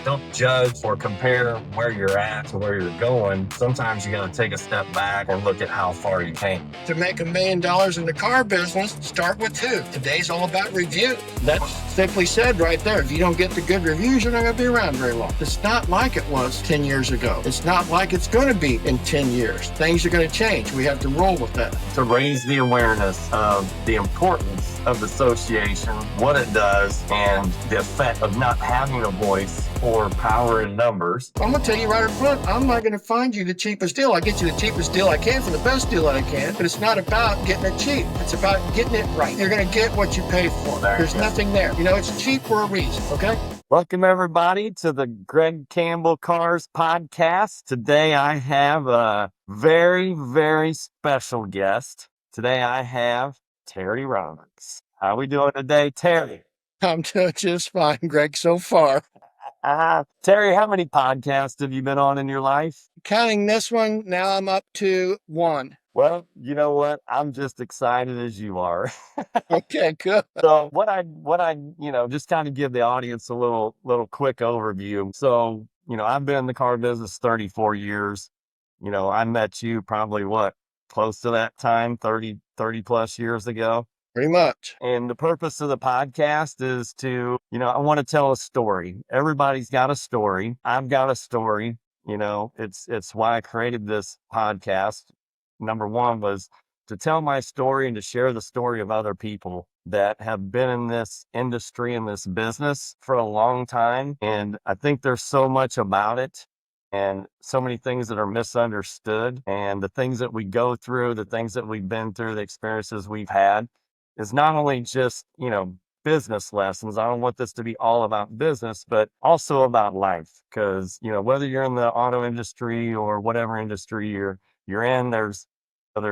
Don't judge or compare where you're at to where you're going. Sometimes you got to take a step back and look at how far you came. To make $1 million in the car business, start with 2. Today's all about review. That's simply said right there. If you don't get the good reviews, you're not going to be around very long. It's not like it was 10 years ago. It's not like it's going to be in 10 years. Things are going to change. We have to roll with that. To raise the awareness of the importance of association, what it does, and the effect of not having a voice or power in numbers. I'm going to tell you right up front, I'm not going to find you the cheapest deal. I'll get you the cheapest deal I can for the best deal that I can, but it's not about getting it cheap. It's about getting it right. You're going to get what you pay for. There's nothing there. You know, it's cheap for a reason, okay? Welcome, everybody, to the Greg Campbell Cars podcast. Today, I have a very, very special guest. Today, I have Terry Roberts. How we doing today, Terry? I'm doing just fine, Greg, so far. Terry, how many podcasts have you been on in your life? Counting this one, now I'm up to 1. Well, you know what? I'm just excited as you are. Okay, good. So what I, just kind of give the audience a little quick overview. So, I've been in the car business 34 years. I met you probably close to that time, 30 plus years ago. Pretty much. And the purpose of the podcast is to, I want to tell a story. Everybody's got a story. I've got a story. It's why I created this podcast. Number one was to tell my story and to share the story of other people that have been in this industry, in this business for a long time. And I think there's so much about it and so many things that are misunderstood, and the things that we go through, the things that we've been through, the experiences we've had is not only just, business lessons. I don't want this to be all about business, but also about life. Because, whether you're in the auto industry or whatever industry you're in, there's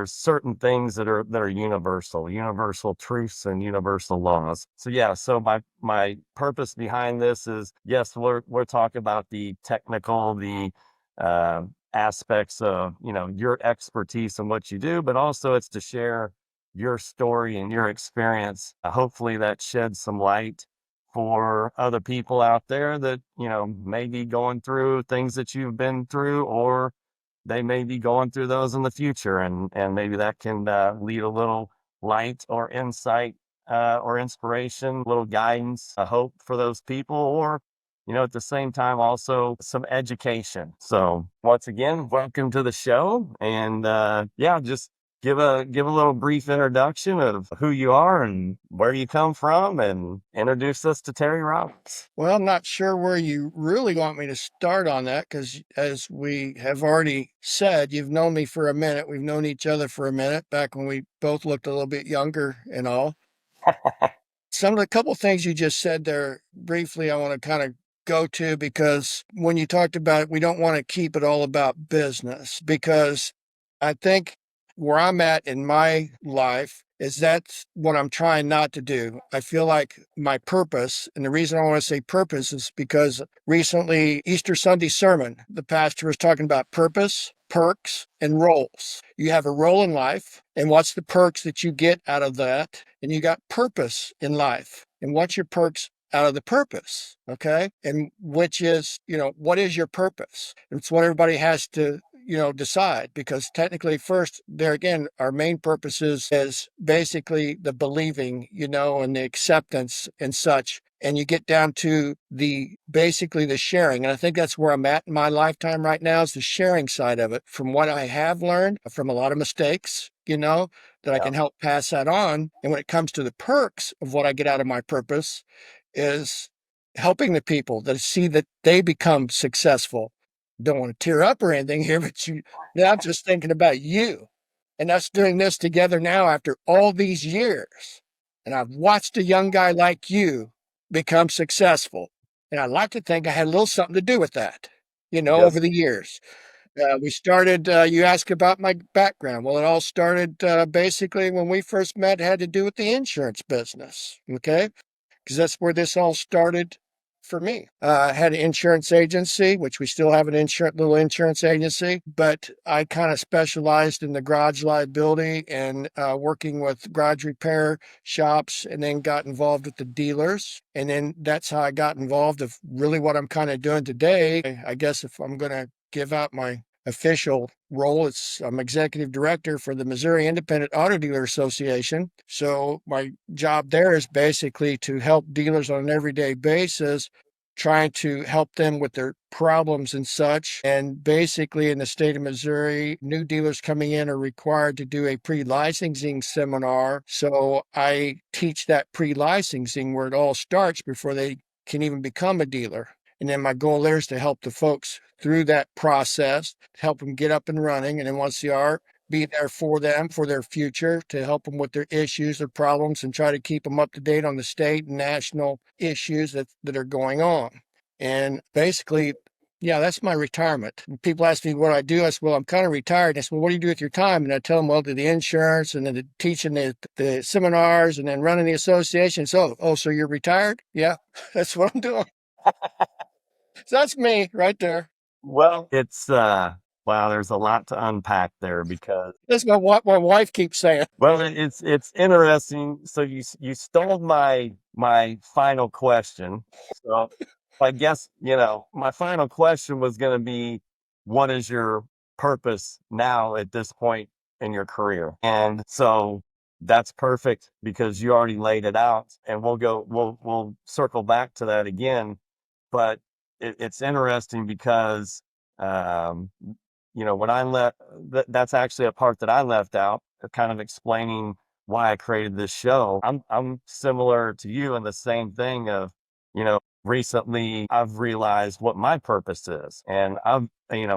certain things that are universal truths and universal laws. So my purpose behind this is, yes, we're talking about the technical, the aspects of, your expertise and what you do, but also it's to share your story and your experience. Hopefully that sheds some light for other people out there that, may be going through things that you've been through, or they may be going through those in the future. And maybe that can lead a little light or insight or inspiration, a little guidance, a hope for those people, or, at the same time, also some education. So once again, welcome to the show. And just give a little brief introduction of who you are and where you come from, and introduce us to Terry Roberts. Well, I'm not sure where you really want me to start on that, because as we have already said, you've known me for a minute. We've known each other for a minute, back when we both looked a little bit younger and all. Some of the couple things you just said there briefly, I want to kind of go to, because when you talked about it, we don't want to keep it all about business, because I think where I'm at in my life is that's what I'm trying not to do. I feel like my purpose, and the reason I want to say purpose is because recently, Easter Sunday sermon, the pastor was talking about purpose, perks, and roles. You have a role in life, and what's the perks that you get out of that? And you got purpose in life. And what's your perks out of the purpose? Okay. And which is, what is your purpose? It's what everybody has to decide, because technically first, there again, our main purpose is basically the believing, and the acceptance and such. And you get down to basically the sharing. And I think that's where I'm at in my lifetime right now, is the sharing side of it, from what I have learned from a lot of mistakes, that I can help pass that on. And when it comes to the perks of what I get out of my purpose, is helping the people that see that they become successful. Don't want to tear up or anything here, but I'm just thinking about you and us doing this together now after all these years. And I've watched a young guy like you become successful. And I like to think I had a little something to do with that, over the years. We started, you asked about my background. Well, it all started basically when we first met, had to do with the insurance business. Okay. Because that's where this all started for me. I had an insurance agency, which we still have an little insurance agency, but I kind of specialized in the garage liability and working with garage repair shops, and then got involved with the dealers. And then that's how I got involved of really what I'm kind of doing today. I guess if I'm going to give out my official role, I'm executive director for the Missouri Independent Auto Dealer Association. So my job there is basically to help dealers on an everyday basis, trying to help them with their problems and such. And basically, in the state of Missouri, new dealers coming in are required to do a pre-licensing seminar. So I teach that pre-licensing where it all starts before they can even become a dealer. And then my goal there is to help the folks through that process, help them get up and running. And then once they are, be there for them for their future, to help them with their issues, their problems, and try to keep them up to date on the state and national issues that are going on. And basically, yeah, that's my retirement. And people ask me what I do. I said, well, I'm kind of retired. And I said, well, what do you do with your time? And I tell them, well, do the insurance and then the teaching the seminars and then running the association. So you're retired? Yeah, that's what I'm doing. So that's me right there. Well, it's wow, there's a lot to unpack there because That's what my wife keeps saying. well, it's interesting. So you stole my final question. So I guess, my final question was going to be, what is your purpose now at this point in your career? And so that's perfect because you already laid it out, and we'll circle back to that again. But it's interesting because, um, when I left, that's actually a part that I left out, kind of explaining why I created this show. I'm similar to you in the same thing of, recently I've realized what my purpose is, and I've,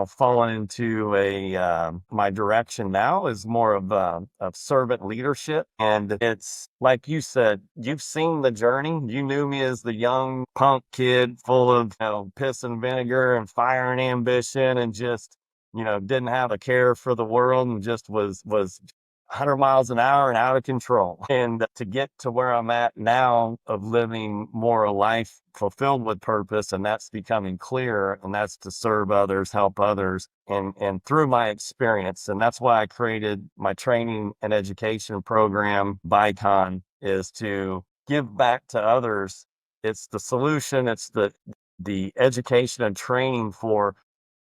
fallen into my direction now is more of servant leadership. And it's like you said, you've seen the journey. You knew me as the young punk kid full of, piss and vinegar and fire and ambition, and just, didn't have a care for the world, and just was 100 miles an hour and out of control. And to get to where I'm at now of living more a life fulfilled with purpose, and that's becoming clear, and that's to serve others, help others, and through my experience. And that's why I created my training and education program, BICON, is to give back to others. It's the solution. It's the education and training for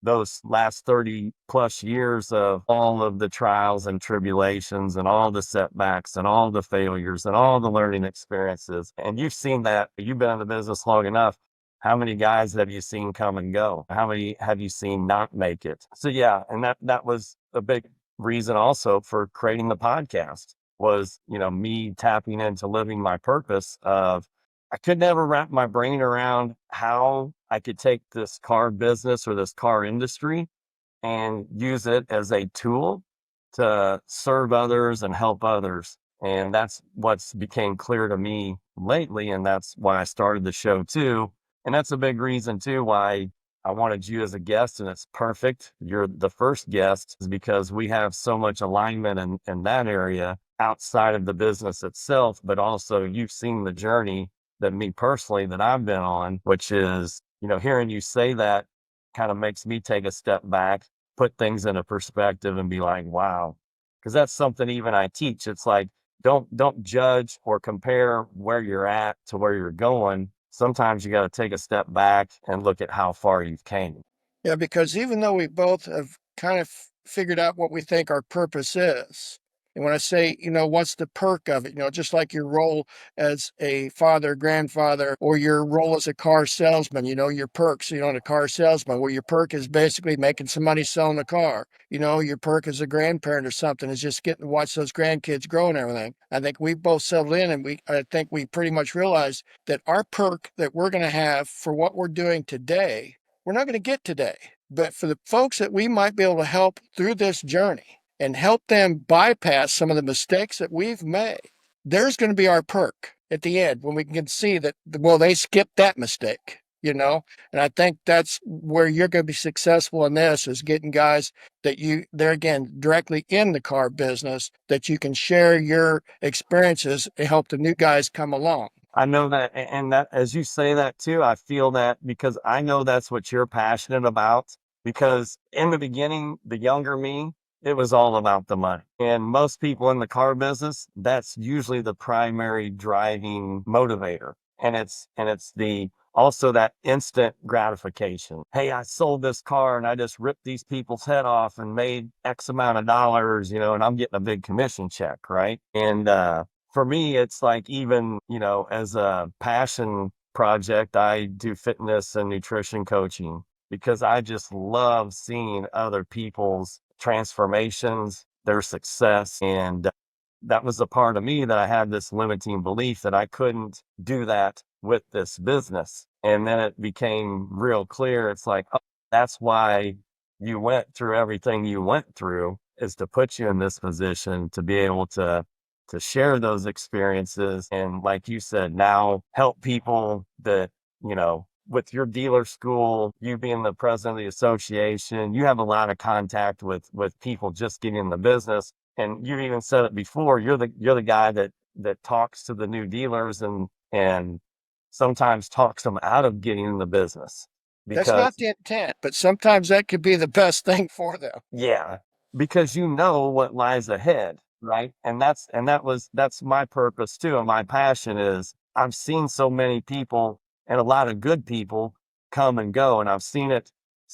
those last 30 plus years of all of the trials and tribulations and all the setbacks and all the failures and all the learning experiences. And you've seen that. You've been in the business long enough. How many guys have you seen come and go? How many have you seen not make it? So yeah, and that was a big reason also for creating the podcast, was, me tapping into living my purpose of, I could never wrap my brain around how I could take this car business or this car industry and use it as a tool to serve others and help others. And that's what's became clear to me lately. And that's why I started the show too. And that's a big reason too why I wanted you as a guest. And it's perfect. You're the first guest, is because we have so much alignment in that area outside of the business itself, but also you've seen the journey that me personally that I've been on, which is, hearing you say that kind of makes me take a step back, put things in a perspective, and be like, wow. Because that's something even I teach. It's like, don't judge or compare where you're at to where you're going. Sometimes you got to take a step back and look at how far you've came. Yeah, because even though we both have kind of figured out what we think our purpose is, and when I say, what's the perk of it? Just like your role as a father, grandfather, or your role as a car salesman, your perks, a car salesman, where your perk is basically making some money selling a car. Your perk as a grandparent or something is just getting to watch those grandkids grow and everything. I think we both settled in, and I think we pretty much realized that our perk that we're going to have for what we're doing today, we're not going to get today. But for the folks that we might be able to help through this journey and help them bypass some of the mistakes that we've made, there's going to be our perk at the end when we can see that, well, they skipped that mistake, And I think that's where you're going to be successful in this, is getting guys that they're again directly in the car business, that you can share your experiences and help the new guys come along. I know that, and that as you say that too, I feel that because I know that's what you're passionate about. Because in the beginning, the younger me, it was all about the money. And most people in the car business, that's usually the primary driving motivator. And it's the also that instant gratification. Hey, I sold this car and I just ripped these people's head off and made X amount of dollars, and I'm getting a big commission check, right? And for me, it's like even, as a passion project, I do fitness and nutrition coaching because I just love seeing other people's transformations, their success. And that was a part of me that I had this limiting belief that I couldn't do that with this business. And then it became real clear. It's like, oh, that's why you went through everything you went through is to put you in this position to be able to share those experiences. And like you said, now help people that, with your dealer school, you being the president of the association, you have a lot of contact with people just getting in the business. And you even said it before, you're the guy that talks to the new dealers and sometimes talks them out of getting in the business That's not because the intent, but sometimes that could be the best thing for them. yeah, because you know what lies ahead, right? That's my purpose too, and my passion is I've seen so many people and a lot of good people come and go, and I've seen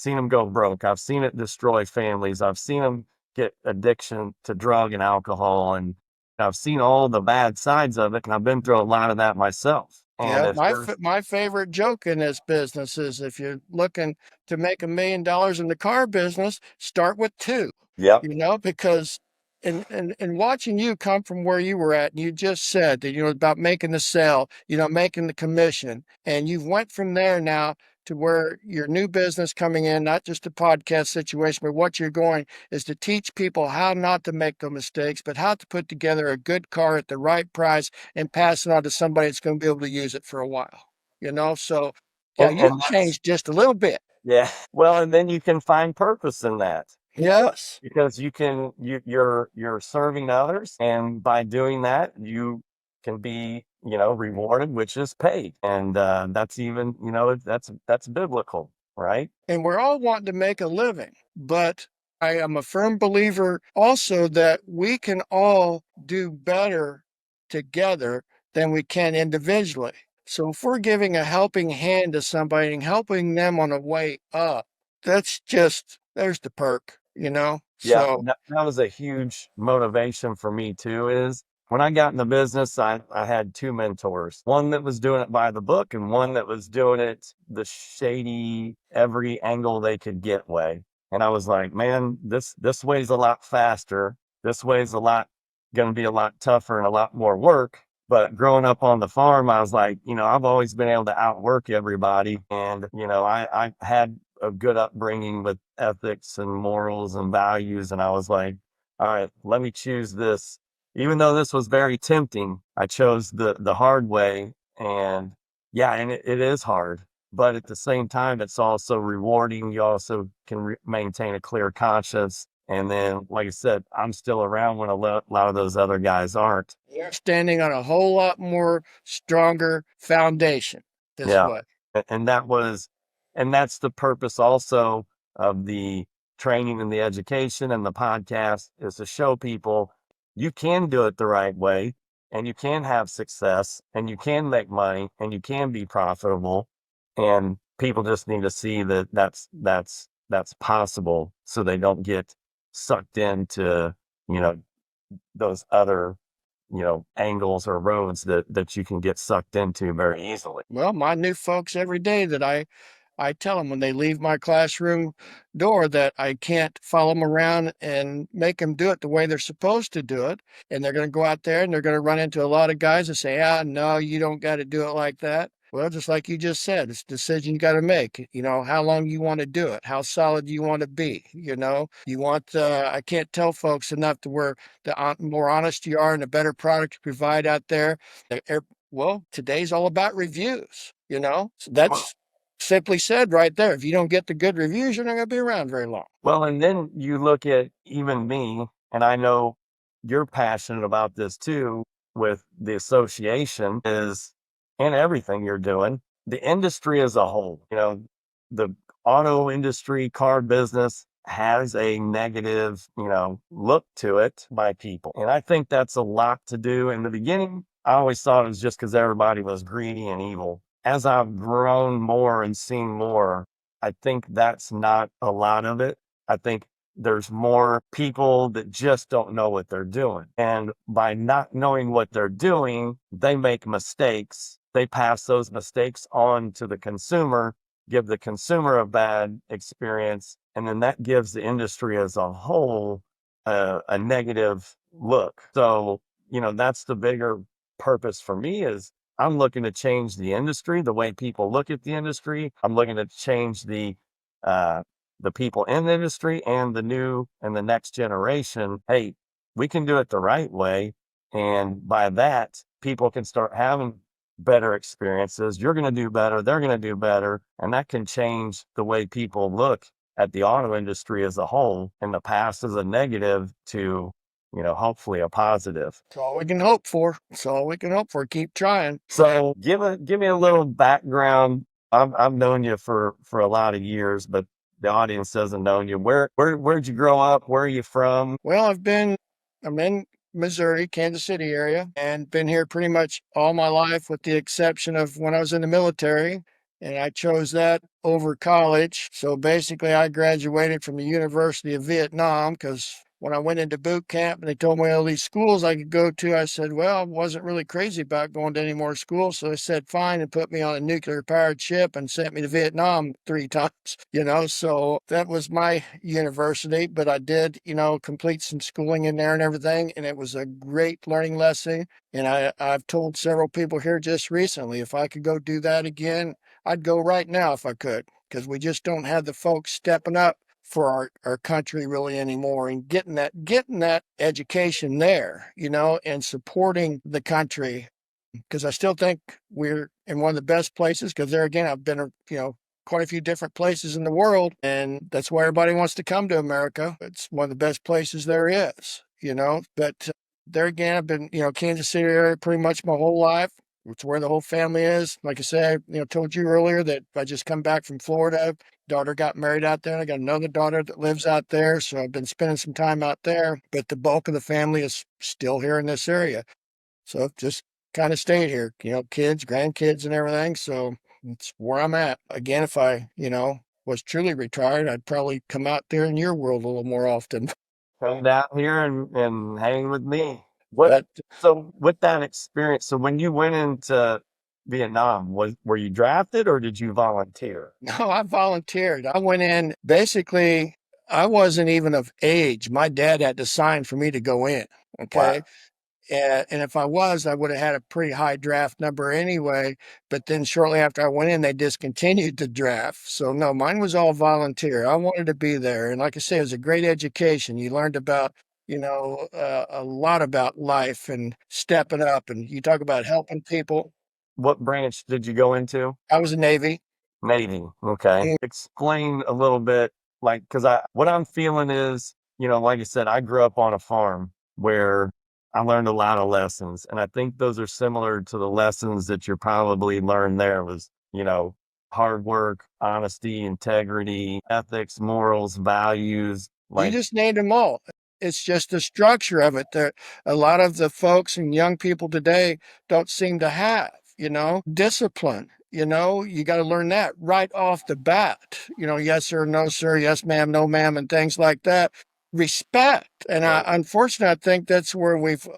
them go broke. I've seen it destroy families. I've seen them get addiction to drug and alcohol, and I've seen all the bad sides of it, and I've been through a lot of that myself. And Yeah, if there's my favorite joke in this business is if you're looking to make $1 million in the car business, start with two. yep, Because in watching you come from where you were at, and you just said that about making the sale, making the commission, and you've went from there now to where your new business coming in, not just a podcast situation, but what you're going is to teach people how not to make the mistakes, but how to put together a good car at the right price and pass it on to somebody that's going to be able to use it for a while. So yeah, you've and that's changed just a little bit. yeah. Well, and then you can find purpose in that. Yes. Because you're serving others, and by doing that, you can be, rewarded, which is paid. And that's even, that's biblical, right? And we're all wanting to make a living, but I am a firm believer also that we can all do better together than we can individually. So if we're giving a helping hand to somebody and helping them on the way up, there's the perk. Yeah, So that was a huge motivation for me too, is when I got in the business, I had two mentors. One that was doing it by the book and one that was doing it the shady, every angle they could get way. And I was like, man, this way's a lot faster. This way's a lot gonna be a lot tougher and a lot more work. But growing up on the farm, I was like, I've always been able to outwork everybody. And, I had a good upbringing with ethics and morals and values. And I was like, all right, let me choose this. Even though this was very tempting, I chose the hard way. And yeah, and it is hard. But at the same time, it's also rewarding. You also can maintain a clear conscience. And then, like I said, I'm still around when a lot of those other guys aren't. you're standing on a whole lot more stronger foundation this Yeah. way. And that was and that's the purpose also of the training and the education and the podcast is to show people you can do it the right way and you can have success and you can make money and you can be profitable. And people just need to see that that's possible so they don't get sucked into, you know, those other, angles or roads that you can get sucked into very easily. Well, my new folks every day that I tell them when they leave my classroom door that I can't follow them around and make them do it the way they're supposed to do it. And they're going to go out there and they're going to run into a lot of guys that say, no, you don't got to do it like that. Well, just like you just said, it's a decision you got to make. How long you want to do it, how solid you want to be. I can't tell folks enough to where the more honest you are and the better product you provide out there. Well, today's all about reviews. So Well, that's simply said right there. If you don't get the good reviews, you're not going to be around very long. well, and then you look at even me, and I know you're passionate about this too with the association is in everything you're doing. The industry as a whole, the auto industry, car business has a negative, look to it by people. And I think that's a lot to do. In the beginning, I always thought it was just because everybody was greedy and evil. As I've grown more and seen more, I think that's not a lot of it. I think there's more people that just don't know what they're doing. And by not knowing what they're doing, they make mistakes. They pass those mistakes on to the consumer, give the consumer a bad experience, and then that gives the industry as a whole a negative look. So, that's the bigger purpose for me is I'm looking to change the industry, the way people look at the industry. I'm looking to change uh, the people in the industry and the new and the next generation. Hey, we can do it the right way. And by that, people can start having better experiences. You're going to do better. They're going to do better. And that can change the way people look at the auto industry as a whole. In the past as a negative to, hopefully a positive. That's all we can hope for. That's all we can hope for. Keep trying. So give me a little background. I've known you for a lot of years, but the audience doesn't know you. Where'd you grow up? Where are you from? Well, I'm in Missouri, Kansas City area, and been here pretty much all my life, with the exception of when I was in the military. And I chose that over college. So basically, I graduated from the University of Vietnam because when I went into boot camp and they told me all these schools I could go to, I said, well, I wasn't really crazy about going to any more schools. So they said, fine, and put me on a nuclear powered ship and sent me to Vietnam 3 times. So that was my university. But I did, complete some schooling in there and everything. And it was a great learning lesson. And I've told several people here just recently, if I could go do that again, I'd go right now if I could, because we just don't have the folks stepping up for our country really anymore, and getting that education there, and supporting the country. Because I still think we're in one of the best places, because there again, I've been, quite a few different places in the world, and that's why everybody wants to come to America. It's one of the best places there is. But there again, I've been, Kansas City area pretty much my whole life. It's where the whole family is. Like I said, told you earlier that I just come back from Florida. Daughter got married out there. I got another daughter that lives out there. So I've been spending some time out there. But the bulk of the family is still here in this area. So I've just kind of stayed here, kids, grandkids, and everything. So it's where I'm at. Again, if I, was truly retired, I'd probably come out there in your world a little more often. Come down here and hang with me. What But so with that experience, so when you went into Vietnam, were you drafted or did you volunteer? no, I volunteered. I went in, basically, I wasn't even of age. My dad had to sign for me to go in. Wow. Okay. And if I was, I would have had a pretty high draft number anyway. But then shortly after I went in, they discontinued the draft. So no, mine was all volunteer. I wanted to be there. And like I say, it was a great education. You learned about, a lot about life and stepping up. And you talk about helping people. What branch did you go into? I was a Navy. Navy. Okay. Mm. Explain a little bit, like, because what I'm feeling is, like I said, I grew up on a farm where I learned a lot of lessons. And I think those are similar to the lessons that you probably learned there was, hard work, honesty, integrity, ethics, morals, values. You Like, just named them all. It's just the structure of it that a lot of the folks and young people today don't seem to have, discipline. You got to learn that right off the bat. Yes, sir, no, sir, yes, ma'am, no, ma'am, and things like that. Respect. And right. unfortunately, I think that's where we've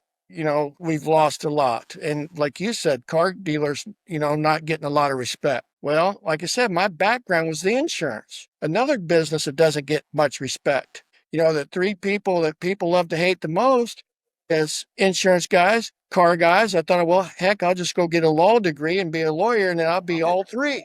lost a lot. And like you said, car dealers, not getting a lot of respect. Well, like I said, my background was the insurance, another business that doesn't get much respect. The three people that people love to hate the most is insurance guys, car guys. I thought, well, heck, I'll just go get a law degree and be a lawyer, and then I'll be all three,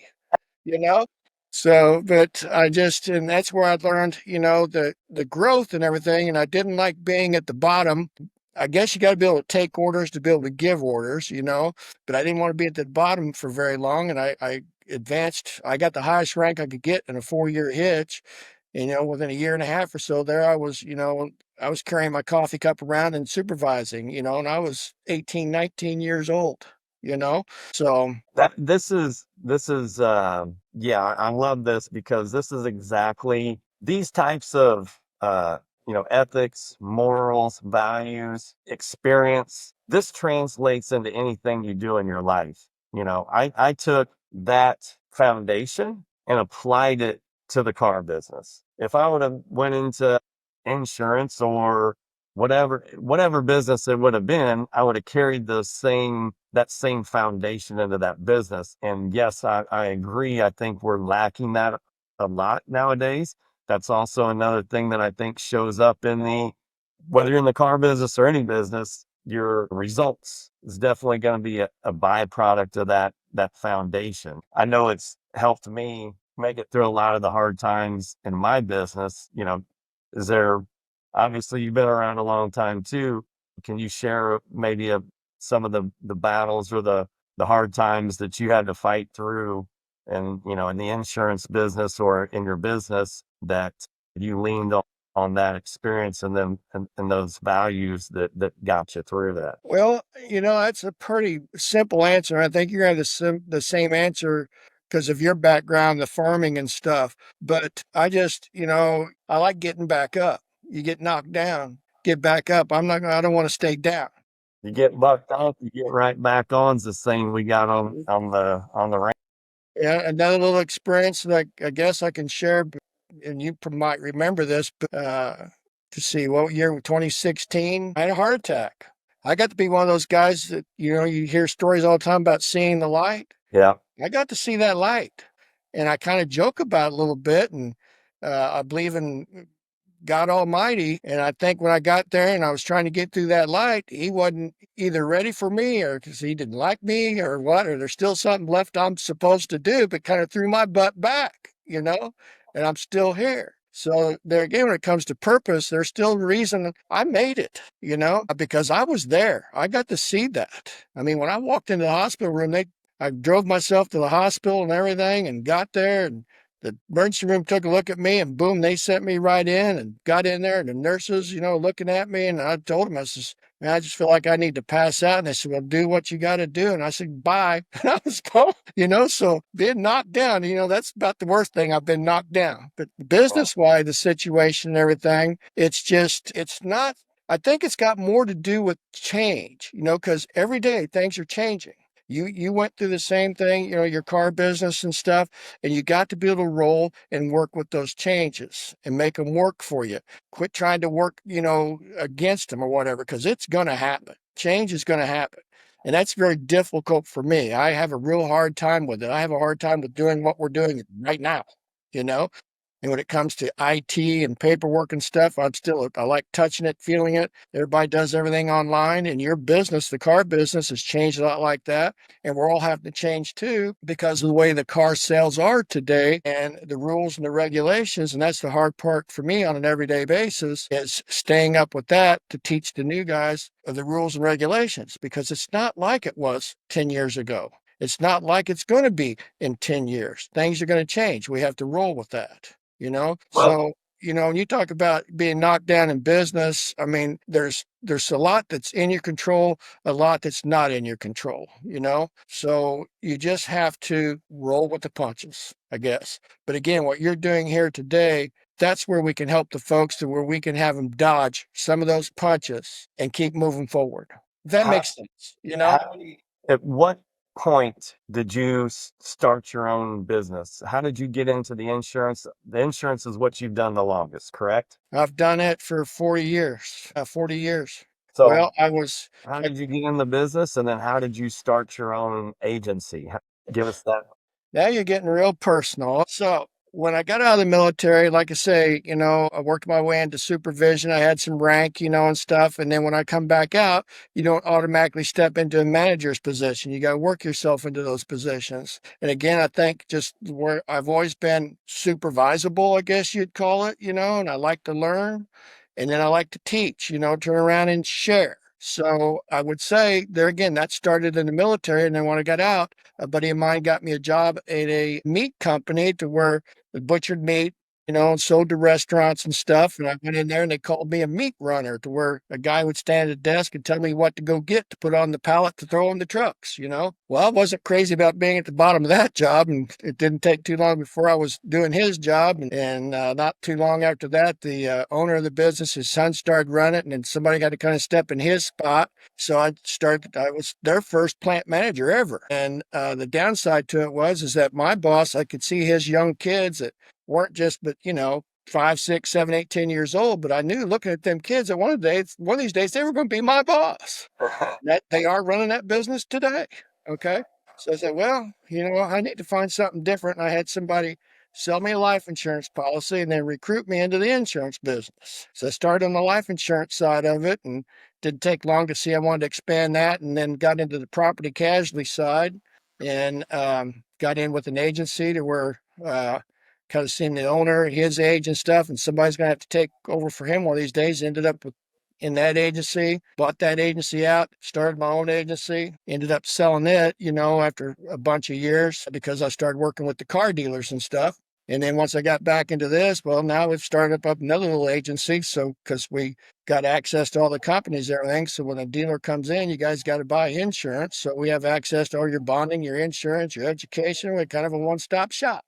you know? So, but and that's where I learned, the growth and everything. And I didn't like being at the bottom. I guess you got to be able to take orders to be able to give orders. But I didn't want to be at the bottom for very long. And I advanced, I got the highest rank I could get in a 4-year hitch. Within a year and a half or so, there I was carrying my coffee cup around and supervising, and I was 18, 19 years old. you know? So, That yeah, I love this because this is exactly these types of ethics, morals, values, experience. This translates into anything you do in your life. I took that foundation and applied it to the car business. If I would have went into insurance or whatever business it would have been, I would have carried that same foundation into that business. And yes, I agree. I think we're lacking that a lot nowadays. That's also another thing that I think shows up in whether you're in the car business or any business, your results is definitely going to be a byproduct of that foundation. I know it's helped me make it through a lot of the hard times in my business. Is there Obviously, you've been around a long time too. Can you share maybe some of the battles or the hard times that you had to fight through and, in the insurance business or in your business that you leaned on that experience and then and those values that got you through that? well, that's a pretty simple answer. I think you're gonna have the same answer because of your background, the farming and stuff. But I just, I like getting back up. You get knocked down, get back up. I don't want to stay down. You get bucked off, you get right back on's the saying we got on the ranch. Yeah, another little experience that I guess I can share, and you might remember this, but to see what year, 2016, I had a heart attack. I got to be one of those guys that, you hear stories all the time about seeing the light. Yeah. I got to see that light, and I kind of joke about it a little bit, and I believe in God Almighty. And I think when I got there and I was trying to get through that light, he wasn't either ready for me or because he didn't like me or what, or there's still something left I'm supposed to do, but kind of threw my butt back, and I'm still here. So there again, when it comes to purpose, there's still a reason I made it, because I was there. I got to see that. I mean, when I walked into the hospital room, I drove myself to the hospital and everything and got there, and the emergency room took a look at me and boom, they sent me right in and got in there. And the nurses, looking at me, and I told them, I says, man, I just feel like I need to pass out. And they said, well, do what you got to do. And I said, bye. And I was gone, so being knocked down, that's about the worst thing. I've been knocked down. But business wise, the situation and everything, it's not, I think it's got more to do with change, because every day things are changing. You went through the same thing, your car business and stuff, and you got to be able to roll and work with those changes and make them work for you. Quit trying to work, against them or whatever, because it's going to happen. Change is going to happen. And that's very difficult for me. I have a real hard time with it. I have a hard time with doing what we're doing right now, you know? And when it comes to IT and paperwork and stuff, I like touching it, feeling it. Everybody does everything online. And your business, the car business, has changed a lot like that. And we're all having to change too because of the way the car sales are today and the rules and the regulations. And that's the hard part for me on an everyday basis is staying up with that to teach the new guys of the rules and regulations because it's not like it was 10 years ago. It's not like it's going to be in 10 years. Things are going to change. We have to roll with that, you know? Well, So, when you talk about being knocked down in business, I mean, there's a lot that's in your control, a lot that's not in your control, So you just have to roll with the punches, I guess. But again, what you're doing here today, that's where we can help the folks to where we can have them dodge some of those punches and keep moving forward. If that how, makes sense, how at what point did you start your own business? How did you get into the insurance? The insurance is what you've done the longest, correct? I've done it for 40 years. 40 years. So Well, I was how did you get in the business, and then how did you start your own agency? Give us that. Now you're getting real personal. So when I got out of the military, like I say, I worked my way into supervision. I had some rank, and stuff. And then when I come back out, you don't automatically step into a manager's position. You got to work yourself into those positions. And again, I think just where I've always been supervisable, I guess you'd call it, and I like to learn. And then I like to teach, turn around and share. So I would say there again, that started in the military. And then when I got out, a buddy of mine got me a job at a meat company to where the butchered meat and sold to restaurants and stuff. And I went in there and they called me a meat runner, to where a guy would stand at the desk and tell me what to go get to put on the pallet to throw in the trucks. Well, I wasn't crazy about being at the bottom of that job. And it didn't take too long before I was doing his job. And not too long after that, the owner of the business, his son started running it, and then somebody got to kind of step in his spot. So I was their first plant manager ever. And the downside to it is that my boss, I could see his young kids that weren't just, but 5, 6, 7, 8, 10 years old. But I knew, looking at them kids, that one of these days they were going to be my boss. That they are running that business today. Okay. So I said, well, I need to find something different. And I had somebody sell me a life insurance policy and then recruit me into the insurance business. So I started on the life insurance side of it, and didn't take long to see I wanted to expand that, and then got into the property casualty side, and got in with an agency to where kind of seeing the owner at his age and stuff, and somebody's going to have to take over for him one of these days. Ended up in that agency, bought that agency out, started my own agency, ended up selling it, after a bunch of years, because I started working with the car dealers and stuff. And then once I got back into this, well, now we've started up another little agency. So, because we got access to all the companies, everything. So when a dealer comes in, you guys got to buy insurance. So we have access to all your bonding, your insurance, your education. We're kind of a one-stop shop.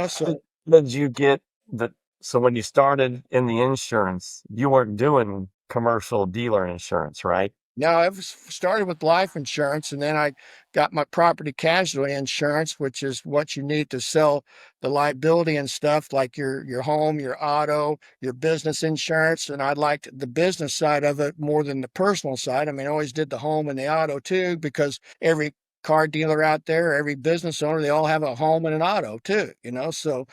So Did you get the so when you started in the insurance, you weren't doing commercial dealer insurance, right? now I started with life insurance, and then I got my property casualty insurance, which is what you need to sell the liability and stuff, like your home, your auto, your business insurance. And I liked the business side of it more than the personal side. I mean, I always did the home and the auto too, because every car dealer out there, every business owner, they all have a home and an auto too. So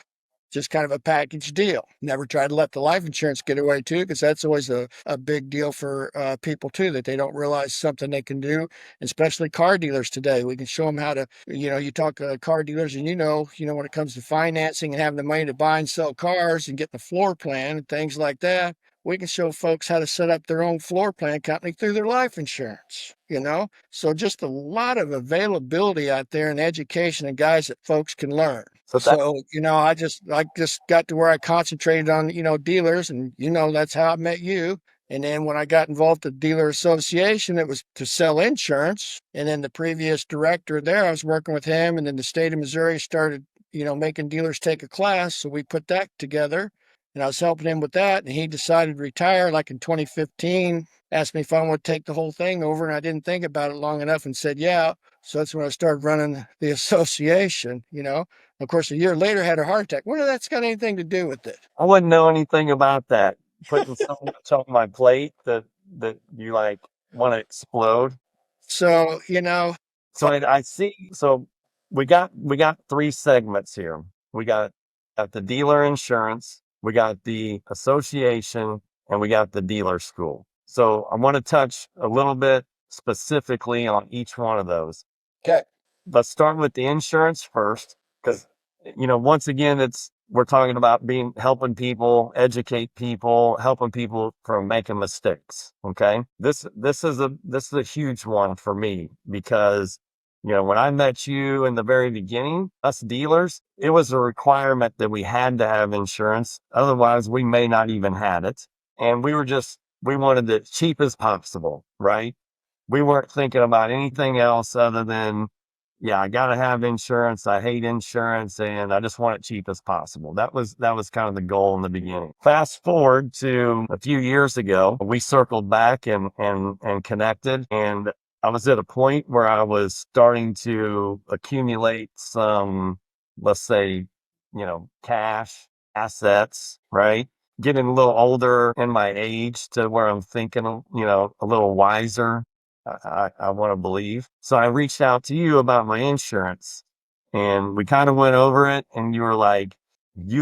just kind of a package deal. Never try to let the life insurance get away too, because that's always a big deal for people too, that they don't realize something they can do, especially car dealers today. We can show them how to, you talk to car dealers, and when it comes to financing and having the money to buy and sell cars and getting a floor plan and things like that, we can show folks how to set up their own floor plan company through their life insurance. So just a lot of availability out there and education and guys that folks can learn. So that So, I just got to where I concentrated on, dealers, and that's how I met you. And then when I got involved with the dealer association, it was to sell insurance. And then the previous director there, I was working with him, and then the state of Missouri started, making dealers take a class. So we put that together, and I was helping him with that. And he decided to retire like in 2015, asked me if I wanted to take the whole thing over. And I didn't think about it long enough and said, yeah. So that's when I started running the association. Of course, a year later, had a heart attack. What that's got anything to do with it? I wouldn't know anything about that. Putting so much on my plate that you like want to explode. So, So I see. So we got three segments here. We got the dealer insurance, we got the association, and we got the dealer school. So I want to touch a little bit specifically on each one of those. okay. Let's start with the insurance first, because once again, we're talking about helping people, educate people, helping people from making mistakes. Okay, this is a huge one for me, because when I met you in the very beginning, us dealers, it was a requirement that we had to have insurance, otherwise we may not even had it. And we wanted it cheap as possible, right? We weren't thinking about anything else other than, yeah, I gotta have insurance. I hate insurance, and I just want it cheap as possible. That was kind of the goal in the beginning. Fast forward to a few years ago, we circled back and connected, and I was at a point where I was starting to accumulate some, let's say, cash assets, right? Getting a little older in my age to where I'm thinking, a little wiser. I want to believe. So I reached out to you about my insurance, and we kind of went over it, and you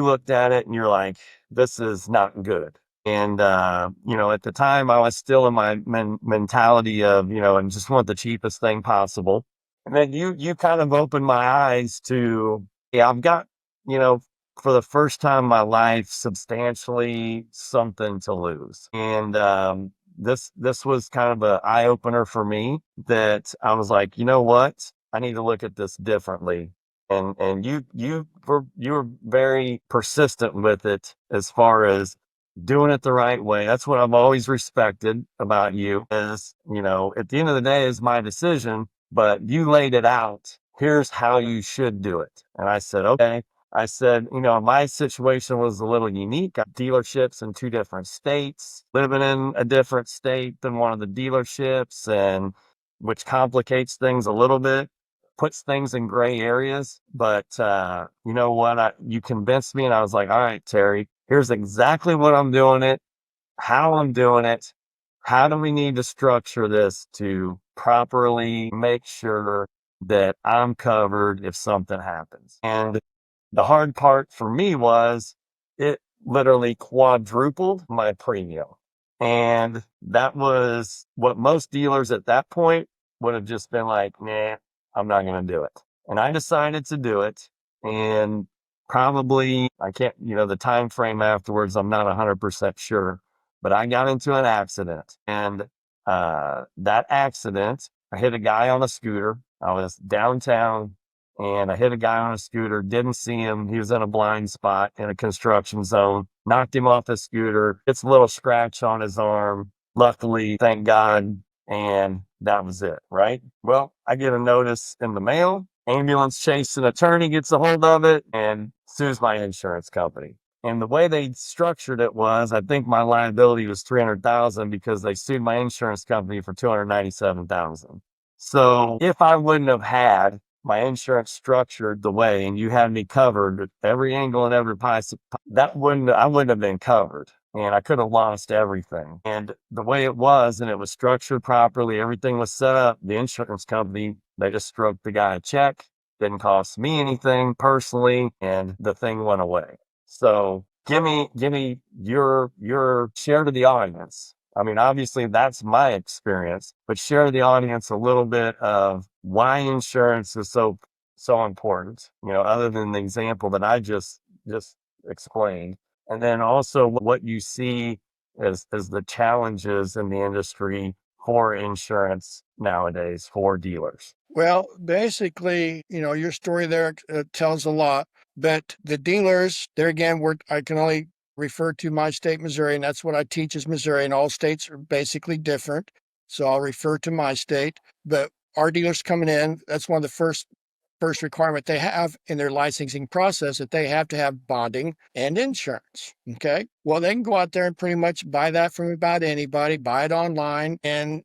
looked at it and you're like, this is not good. And, at the time I was still in my mentality of, and just want the cheapest thing possible. And then you kind of opened my eyes to, yeah, I've got, you know, for the first time in my life, substantially something to lose. And, this was kind of an eye opener for me, that I was like, you know what? I need to look at this differently. And you were very persistent with it as far as doing it the right way. That's what I've always respected about you is, at the end of the day is my decision, but you laid it out. Here's how you should do it. And I said, okay. I said, my situation was a little unique. I have dealerships in two different states, living in a different state than one of the dealerships, and which complicates things a little bit, puts things in gray areas. But you know what? You convinced me, and I was like, all right, Terry, here's exactly what I'm doing it, how I'm doing it. How do we need to structure this to properly make sure that I'm covered if something happens? And the hard part for me was it literally quadrupled my premium. And that was what most dealers at that point would have just been like, nah, I'm not going to do it. And I decided to do it. And probably, I can't, the time frame afterwards, I'm not 100% sure, but I got into an accident. And that accident, I hit a guy on a scooter. I was downtown and I hit a guy on a scooter, didn't see him. He was in a blind spot in a construction zone, knocked him off the scooter, gets a little scratch on his arm. Luckily, thank God. And that was it, right? Well, I get a notice in the mail. Ambulance chasing attorney gets a hold of it and sues my insurance company. And the way they structured it was, I think my liability was 300,000 because they sued my insurance company for 297,000. So if I wouldn't have had my insurance structured the way, and you had me covered at every angle and every price, I wouldn't have been covered, and I could have lost everything. And the way it was, and it was structured properly, everything was set up. The insurance company, they just stroked the guy a check, didn't cost me anything personally, and the thing went away. So give me your share to the audience. I mean, obviously that's my experience, but share the audience a little bit of why insurance is so important, other than the example that I just explained. And then also what you see as the challenges in the industry for insurance nowadays for dealers. Well, basically, your story there tells a lot, but the dealers, there again, I can only refer to my state, Missouri, and that's what I teach is Missouri, and all states are basically different. So I'll refer to my state, but our dealers coming in, that's one of the first requirement they have in their licensing process that they have to have bonding and insurance. Okay. Well, they can go out there and pretty much buy that from about anybody, buy it online and,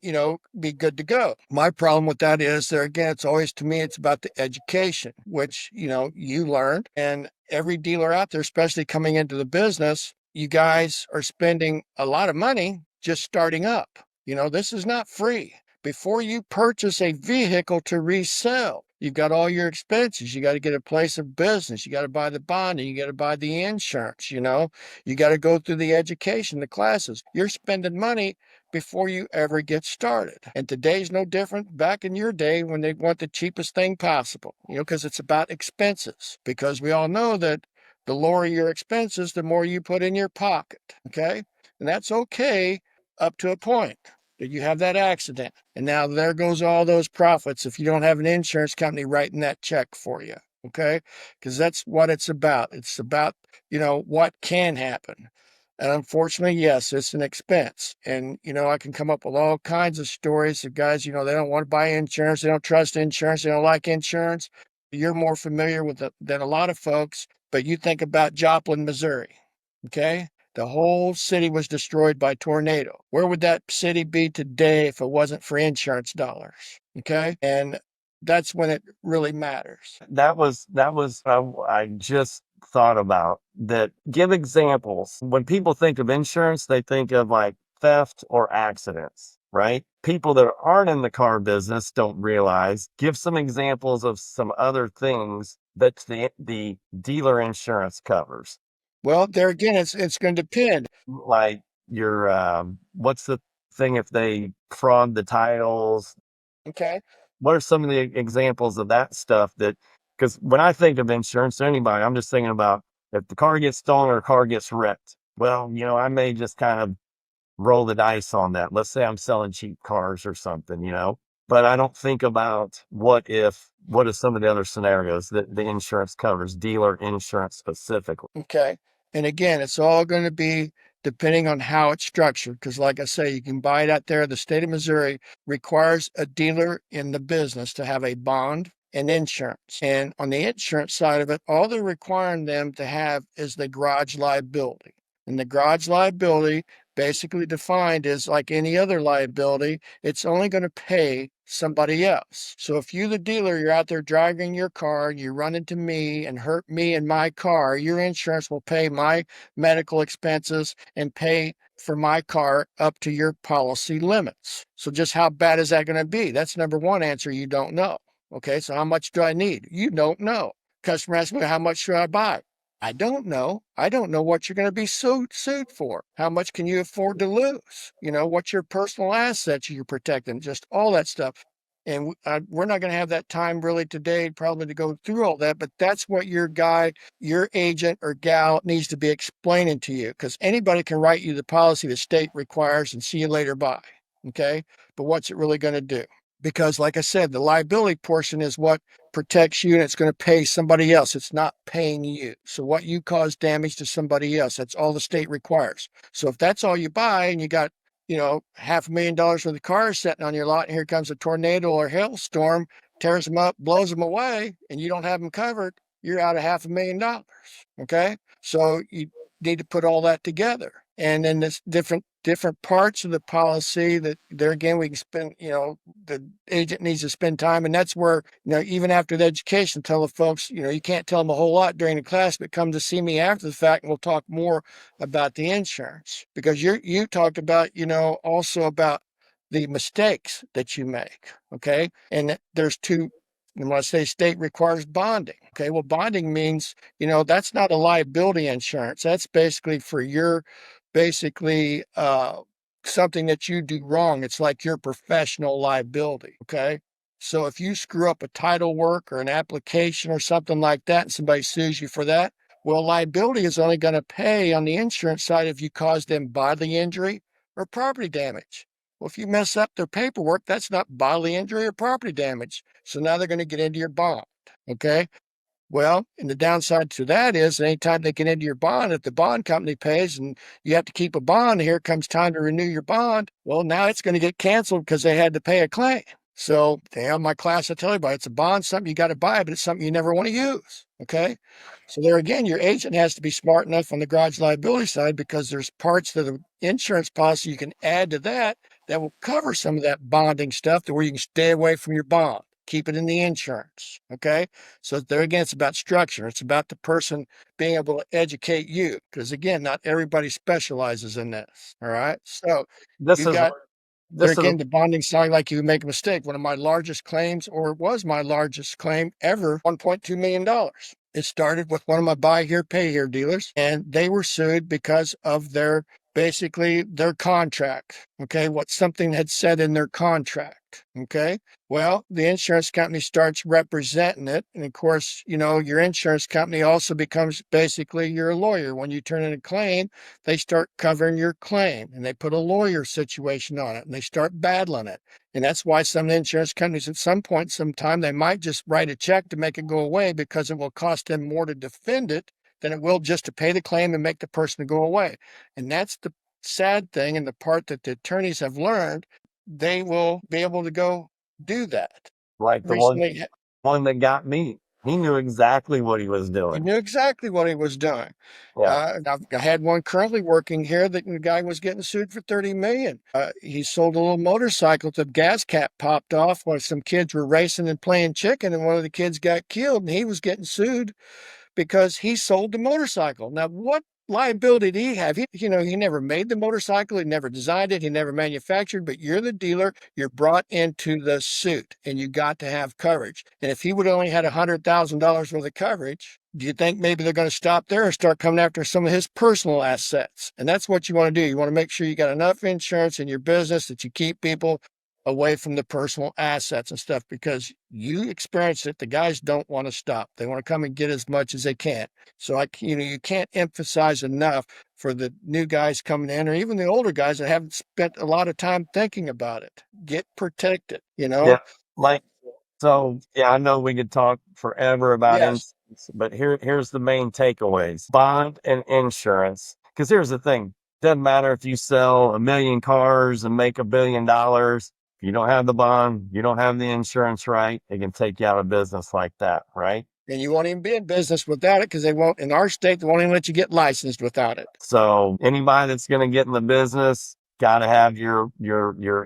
be good to go. My problem with that is there again, it's always to me, it's about the education, which, you learned and every dealer out there, especially coming into the business, you guys are spending a lot of money just starting up. This is not free. Before you purchase a vehicle to resell, you've got all your expenses. You got to get a place of business. You got to buy the bonding. You got to buy the insurance. You got to go through the education, the classes. You're spending money before you ever get started. And today's no different. Back in your day when they want the cheapest thing possible, because it's about expenses. Because we all know that the lower your expenses, the more you put in your pocket. Okay. And that's okay up to a point that you have that accident. And now there goes all those profits if you don't have an insurance company writing that check for you. Okay. Because that's what it's about. It's about, what can happen. And unfortunately, yes, it's an expense. And, I can come up with all kinds of stories of guys, they don't want to buy insurance. They don't trust insurance. They don't like insurance. You're more familiar with it than a lot of folks. But you think about Joplin, Missouri. Okay. The whole city was destroyed by tornado. Where would that city be today if it wasn't for insurance dollars? Okay. And that's when it really matters. That was I just thought about that. Give examples. When people think of insurance, they think of like theft or accidents, right? People that aren't in the car business don't realize. Give some examples of some other things that the dealer insurance covers. Well, there again, it's going to depend. Like your what's the thing if they fraud the titles? Okay. What are some of the examples of that stuff that, because when I think of insurance to anybody, I'm just thinking about if the car gets stolen or a car gets wrecked. Well, I may just kind of roll the dice on that. Let's say I'm selling cheap cars or something. but I don't think about what are some of the other scenarios that the insurance covers, dealer insurance specifically. Okay. And again, it's all going to be depending on how it's structured. Because, like I say, you can buy it out there. The state of Missouri requires a dealer in the business to have a bond and insurance. And on the insurance side of it, all they're requiring them to have is the garage liability. And the garage liability, basically defined as like any other liability, it's only going to pay somebody else. So if you, the dealer, you're out there driving your car, you run into me and hurt me in my car, your insurance will pay my medical expenses and pay for my car up to your policy limits. So just how bad is that going to be? That's number one answer. You don't know. Okay. So how much do I need? You don't know. Customer asks me, how much should I buy? I don't know. I don't know what you're going to be sued for. How much can you afford to lose? What's your personal assets you're protecting? Just all that stuff. And we're not going to have that time really today, probably to go through all that. But that's what your guy, your agent or gal needs to be explaining to you, because anybody can write you the policy the state requires and see you later, bye. Okay. But what's it really going to do? Because, like I said, the liability portion is what protects you, and it's going to pay somebody else. It's not paying you. So what you cause damage to somebody else, that's all the state requires. So if that's all you buy and you got, $500,000 worth of cars sitting on your lot, and here comes a tornado or hailstorm, tears them up, blows them away, and you don't have them covered, you're out of $500,000. Okay. So you need to put all that together. And then there's different parts of the policy that there again, we can spend, the agent needs to spend time. And that's where, even after the education, tell the folks, you can't tell them a whole lot during the class, but come to see me after the fact and we'll talk more about the insurance. Because you talked about, also about the mistakes that you make. Okay. And there's two. And when I say state requires bonding, okay, well, bonding means, that's not a liability insurance. That's basically for your basically something that you do wrong. It's like your professional liability. Okay. So if you screw up a title work or an application or something like that, and somebody sues you for that, well, liability is only going to pay on the insurance side if you cause them bodily injury or property damage. Well, if you mess up their paperwork, that's not bodily injury or property damage. So now they're going to get into your bond. Okay. Well, and the downside to that is anytime they get into your bond, if the bond company pays and you have to keep a bond, here comes time to renew your bond. Well, now it's going to get canceled because they had to pay a claim. So, my class, I tell everybody, it's a bond, something you got to buy, but it's something you never want to use. Okay. So there again, your agent has to be smart enough on the garage liability side, because there's parts of the insurance policy you can add to that will cover some of that bonding stuff to where you can stay away from your bond. Keep it in the insurance. Okay. So there again, it's about structure. It's about the person being able to educate you. Because again, not everybody specializes in this. All right. So This you is got there this is again, the bonding side, like you make a mistake. One of my largest claims, or it was my largest claim ever, $1.2 million. It started with one of my buy here, pay here dealers, and they were sued because of basically their contract. Okay. What something had said in their contract. Okay. Well, the insurance company starts representing it. And of course, your insurance company also becomes basically your lawyer. When you turn in a claim, they start covering your claim, and they put a lawyer situation on it, and they start battling it. And that's why some insurance companies at some point, sometime, they might just write a check to make it go away, because it will cost them more to defend it than it will just to pay the claim and make the person go away. And that's the sad thing, and the part that the attorneys have learned, they will be able to go do that. like the Recently, one that got me. He knew exactly what he was he doing. knew exactly what he was doing. Yeah. I had one currently working here that the guy was getting sued for 30 million. He sold a little motorcycle. The gas cap popped off while some kids were racing and playing chicken, and one of the kids got killed, and he was getting sued because he sold the motorcycle. Now, what liability did he have? He never made the motorcycle. He never designed it. He never manufactured, but you're the dealer. You're brought into the suit, and you got to have coverage. And if he would only had $100,000 worth of coverage, do you think maybe they're going to stop there and start coming after some of his personal assets? And that's what you want to do. You want to make sure you got enough insurance in your business that you keep people away from the personal assets and stuff because you experience it. The guys don't want to stop. They want to come and get as much as they can. So you can't emphasize enough for the new guys coming in or even the older guys that haven't spent a lot of time thinking about it. Get protected, you Yeah. know? Like, so yeah, I know we could talk forever about Yes. insurance, but here's the main takeaways. Bond and insurance. Because here's the thing. Doesn't matter if you sell 1 million cars and make $1 billion. If you don't have the bond, you don't have the insurance right, it can take you out of business like that, right? And you won't even be in business without it because they won't, in our state, they won't even let you get licensed without it. So anybody that's going to get in the business got to have your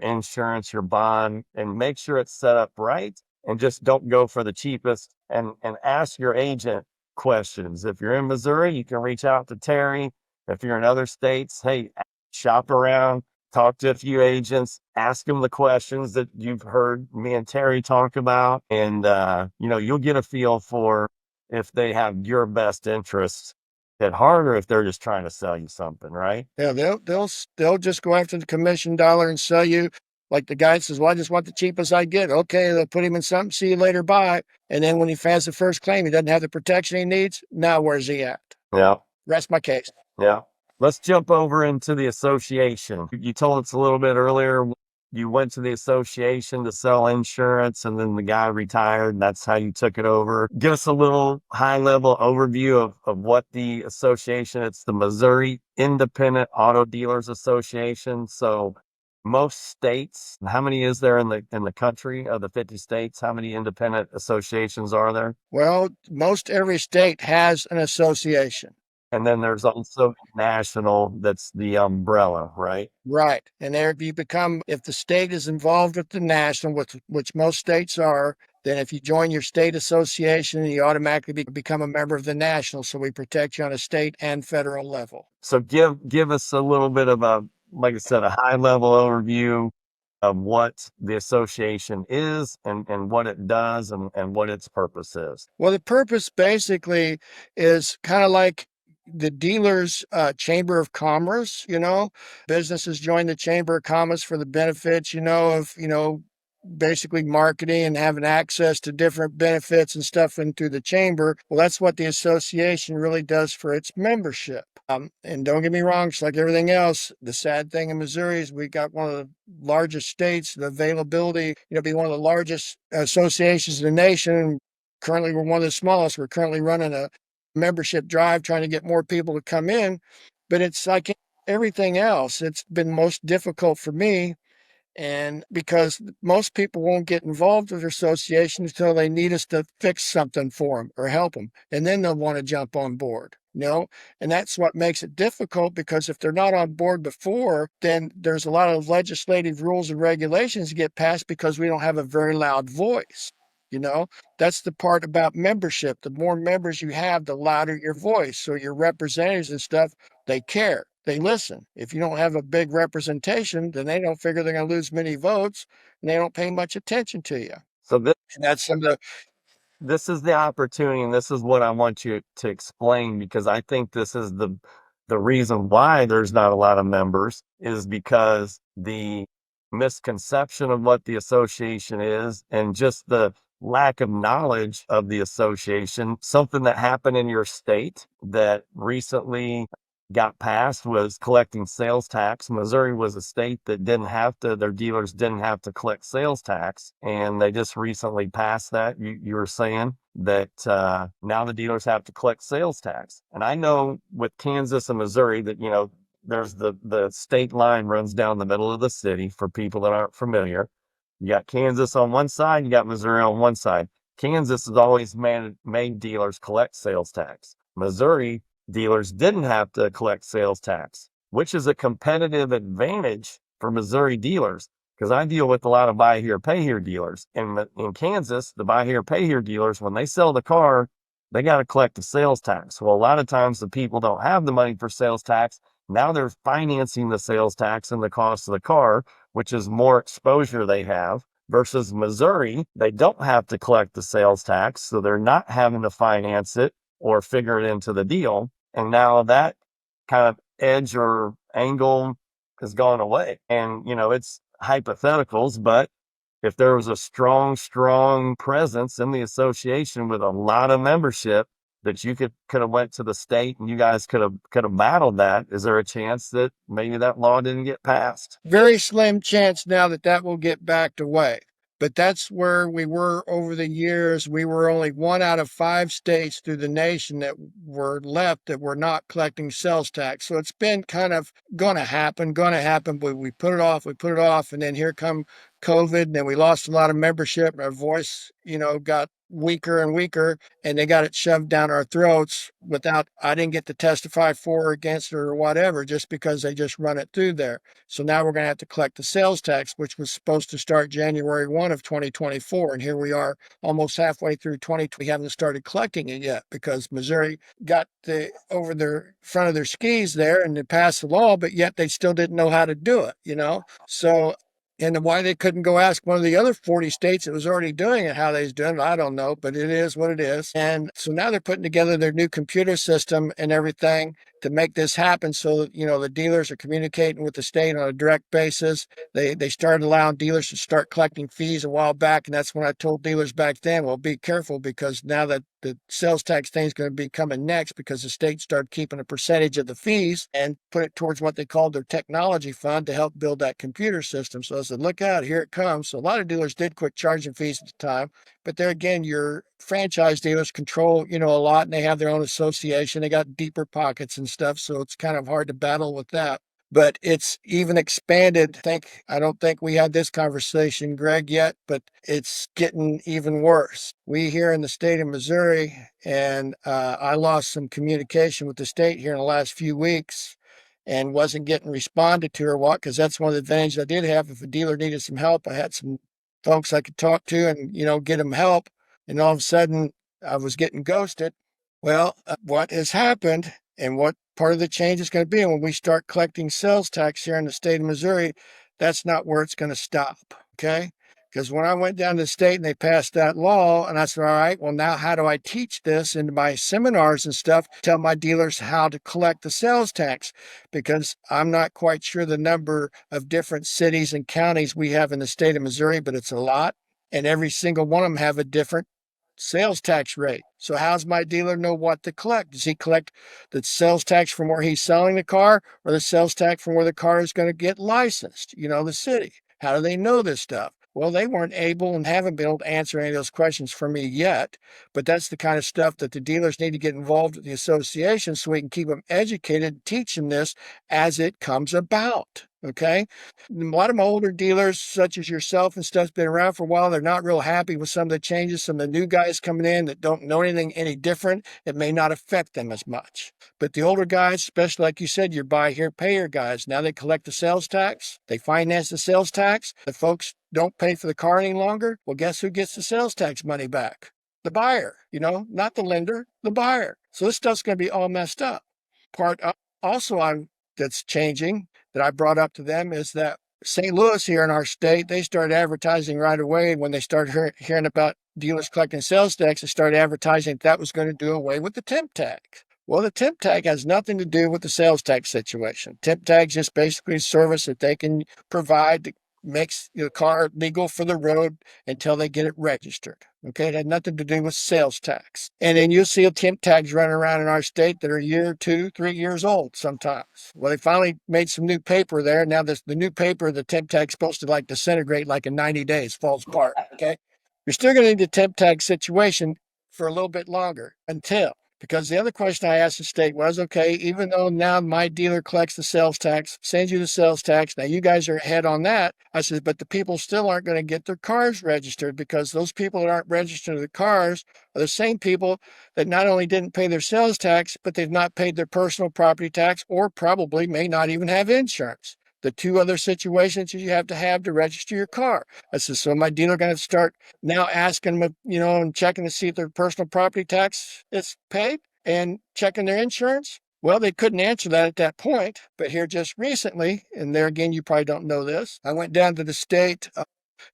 insurance, your bond, and make sure it's set up right. And just don't go for the cheapest. And ask your agent questions. If you're in Missouri, you can reach out to Terry. If you're in other states, hey, shop around, talk to a few agents, ask them the questions that you've heard me and Terry talk about, and you'll get a feel for if they have your best interests at heart or if they're just trying to sell you something, right? Yeah, they'll just go after the commission dollar and sell you. Like the guy says, "Well, I just want the cheapest I get." Okay, they'll put him in something. See you later, bye. And then when he has the first claim, he doesn't have the protection he needs. Now where's he at? Yeah. Rest my case. Yeah. Let's jump over into the association. You told us a little bit earlier, you went to the association to sell insurance and then the guy retired and that's how you took it over. Give us a little high level overview of what the association, it's the Missouri Independent Auto Dealers Association. So most states, how many is there in the country of the 50 states? How many independent associations are there? Well, most every state has an association. And then there's also national, that's the umbrella, right? Right. And there you become, if the state is involved with the national, which most states are, then if you join your state association, you automatically become a member of the national. So we protect you on a state and federal level. So give us a little bit of a, like I said, a high level overview of what the association is and what it does and what its purpose is. Well, the purpose basically is kind of like the dealers' chamber of commerce. Businesses join the chamber of commerce for the benefits, of basically marketing and having access to different benefits and stuff into the chamber. Well, that's what the association really does for its membership. And don't get me wrong, just like everything else, the sad thing in Missouri is we got one of the largest states, the availability, be one of the largest associations in the nation. Currently, we're one of the smallest. We're currently running a membership drive trying to get more people to come in. But it's like everything else, it's been most difficult for me. And because most people won't get involved with their association until they need us to fix something for them or help them. And then they'll want to jump on board, And that's what makes it difficult because if they're not on board before, then there's a lot of legislative rules and regulations to get passed because we don't have a very loud voice. You know, that's the part about membership. The more members you have, the louder your voice. So your representatives and stuff, they care. They listen. If you don't have a big representation, then they don't figure they're going to lose many votes and they don't pay much attention to you. So this And that's some of the, this is the opportunity and this is what I want you to explain because I think this is the reason why there's not a lot of members is because the misconception of what the association is and just the lack of knowledge of the association. Something that happened in your state that recently got passed was collecting sales tax. Missouri was a state that didn't have to, their dealers didn't have to collect sales tax. And they just recently passed that. You were saying that now the dealers have to collect sales tax. And I know with Kansas and Missouri that, there's the state line runs down the middle of the city for people that aren't familiar. You got Kansas on one side, you got Missouri on one side. Kansas has always made dealers collect sales tax. Missouri dealers didn't have to collect sales tax, which is a competitive advantage for Missouri dealers because I deal with a lot of buy here, pay here dealers. In Kansas, the buy here, pay here dealers, when they sell the car, they got to collect the sales tax. Well, a lot of times the people don't have the money for sales tax. Now they're financing the sales tax and the cost of the car, which is more exposure they have. Versus Missouri, they don't have to collect the sales tax, so they're not having to finance it or figure it into the deal. And now that kind of edge or angle has gone away. And, hypotheticals, but if there was a strong presence in the association with a lot of membership that you could have went to the state and you guys could have battled that, is there a chance that maybe that law didn't get passed? Very slim chance now that that will get backed away. But that's where we were over the years. We were only one out of 5 states through the nation that were left that were not collecting sales tax. So it's been kind of going to happen, but we put it off, and then here come COVID, and then we lost a lot of membership. Our voice, got weaker and weaker, and they got it shoved down our throats without, I didn't get to testify for or against it or whatever, just because they just run it through there. So now we're going to have to collect the sales tax, which was supposed to start January 1 of 2024. And here we are almost halfway through 2020. We haven't started collecting it yet because Missouri got over their front of their skis there and they passed the law, but yet they still didn't know how to do it. So, and why they couldn't go ask one of the other 40 states that was already doing it how they was doing it, I don't know, but it is what it is. And so now they're putting together their new computer system and everything to make this happen. So, the dealers are communicating with the state on a direct basis. They started allowing dealers to start collecting fees a while back. And that's when I told dealers back then, well, be careful, because now that the sales tax thing is going to be coming next, because the state started keeping a percentage of the fees and put it towards what they called their technology fund to help build that computer system. So I said, look out, here it comes. So a lot of dealers did quit charging fees at the time. But there again, your franchise dealers control, a lot, and they have their own association. They got deeper pockets and stuff. So it's kind of hard to battle with that. But it's even expanded. I don't think we had this conversation, Greg, yet, but it's getting even worse. We here in the state of Missouri, and I lost some communication with the state here in the last few weeks and wasn't getting responded to or what, because that's one of the advantages I did have. If a dealer needed some help, I had some folks I could talk to and, get them help. And all of a sudden, I was getting ghosted. Well, what has happened and what part of the change is going to be, and when we start collecting sales tax here in the state of Missouri, that's not where it's going to stop. Okay. Because when I went down to the state and they passed that law, and I said, all right, well, now how do I teach this in my seminars and stuff, tell my dealers how to collect the sales tax? Because I'm not quite sure the number of different cities and counties we have in the state of Missouri, but it's a lot. And every single one of them have a different sales tax rate. So how's my dealer know what to collect? Does he collect the sales tax from where he's selling the car, or the sales tax from where the car is going to get licensed, the city? How do they know this stuff? Well, they weren't able and haven't been able to answer any of those questions for me yet. But that's the kind of stuff that the dealers need to get involved with the association so we can keep them educated, teach them this as it comes about. Okay. A lot of my older dealers, such as yourself and stuff, been around for a while. They're not real happy with some of the changes. Some of the new guys coming in that don't know anything any different, it may not affect them as much. But the older guys, especially like you said, your buy here, pay here guys, now they collect the sales tax. They finance the sales tax. The folks don't pay for the car any longer. Well, guess who gets the sales tax money back? The buyer, not the lender, the buyer. So this stuff's going to be all messed up. Also that's changing that I brought up to them is that St. Louis here in our state, they started advertising right away when they started hearing about dealers collecting sales tax. They started advertising that was going to do away with the temp tag. Well, the temp tag has nothing to do with the sales tax situation. Temp tag is just basically a service that they can provide to makes the car legal for the road until they get it registered. Okay, it had nothing to do with sales tax. And then you'll see temp tags running around in our state that are a year, 2, 3 years old sometimes. Well, they finally made some new paper there. Now the new paper, the temp tag's supposed to disintegrate in 90 days, falls apart. Okay, you're still going to need the temp tag situation for a little bit longer because the other question I asked the state was, okay, even though now my dealer collects the sales tax, sends you the sales tax, now you guys are ahead on that. I said, but the people still aren't going to get their cars registered, because those people that aren't registered the cars are the same people that not only didn't pay their sales tax, but they've not paid their personal property tax, or probably may not even have insurance. The 2 other situations you have to register your car. I said, so my dealer going to start now asking them, and checking to see if their personal property tax is paid and checking their insurance? Well, they couldn't answer that at that point. But here just recently, and there again, you probably don't know this, I went down to the state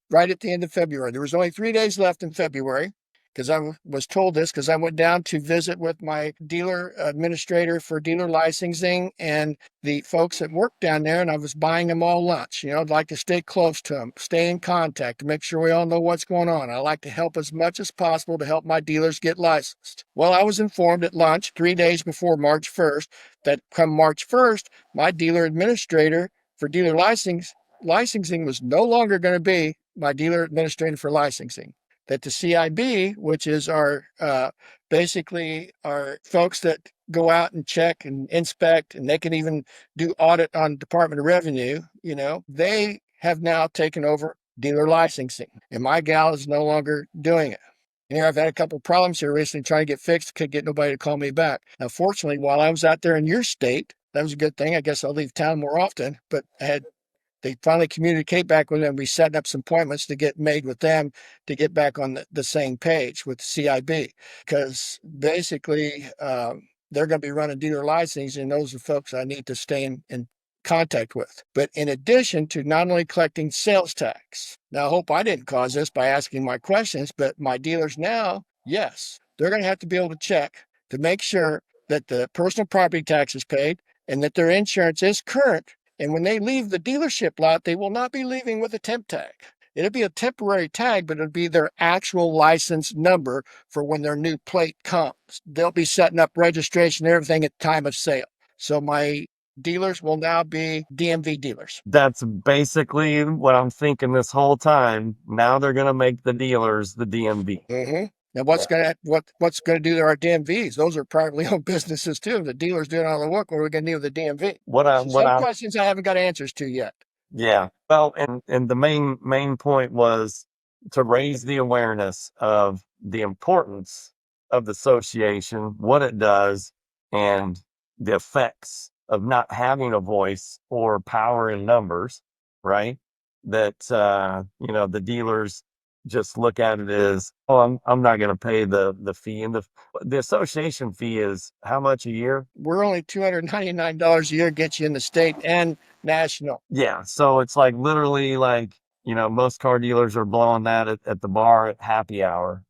right at the end of February. There was only 3 days left in February. because was told this because I went down to visit with my dealer administrator for dealer licensing and the folks that work down there, and I was buying them all lunch. I'd like to stay close to them, stay in contact, to make sure we all know what's going on. I like to help as much as possible to help my dealers get licensed. Well, I was informed at lunch 3 days before March 1st that come March 1st, my dealer administrator for dealer licensing was no longer going to be my dealer administrator for licensing. That the CIB, which is our basically our folks that go out and check and inspect, and they can even do audit on Department of Revenue, they have now taken over dealer licensing, and my gal is no longer doing it. And I've had a couple of problems here recently trying to get fixed. Could get nobody to call me back. Now, fortunately, while I was out there in your state, that was a good thing. I guess I'll leave town more often, but they finally communicate back with them. We set up some appointments to get made with them to get back on the same page with the CIB, because basically they're going to be running dealer licensing, and those are folks I need to stay in contact with. But in addition to not only collecting sales tax, now I hope I didn't cause this by asking my questions, but my dealers now, yes, they're going to have to be able to check to make sure that the personal property tax is paid and that their insurance is current. And when they leave the dealership lot, they will not be leaving with a temp tag. It'll be a temporary tag, but it'll be their actual license number for when their new plate comes. They'll be setting up registration and everything at the time of sale. So my dealers will now be DMV dealers. That's basically what I'm thinking this whole time. Now they're going to make the dealers the DMV. Mm-hmm. Now, what's going to do to our DMVs? Those are privately owned businesses too. The dealers doing all the work. What are we going to do with the DMV? Some questions I haven't got answers to yet. Yeah. Well, and the main point was to raise the awareness of the importance of the association, what it does, and the effects of not having a voice or power in numbers, right? That the dealers just look at it as, oh, I'm not going to pay the fee, and the association fee is how much a year? We're only $299 a year, gets you in the state and national. Yeah, so it's like literally like most car dealers are blowing that at the bar at happy hour.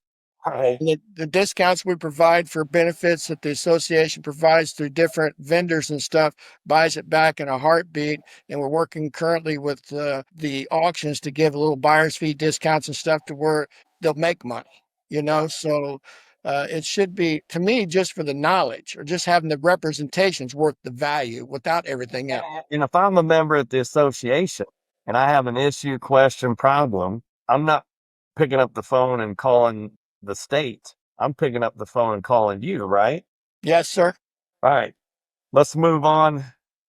Right. The discounts we provide for benefits that the association provides through different vendors and stuff buys it back in a heartbeat. And we're working currently with the auctions to give a little buyer's fee discounts and stuff to where they'll make money. So it should be, to me, just for the knowledge or just having the representations worth the value without everything else. And if I'm a member at the association and I have an issue, question, problem, I'm not picking up the phone and calling the state. I'm picking up the phone and calling you, right? Yes, sir. All right. Let's move on.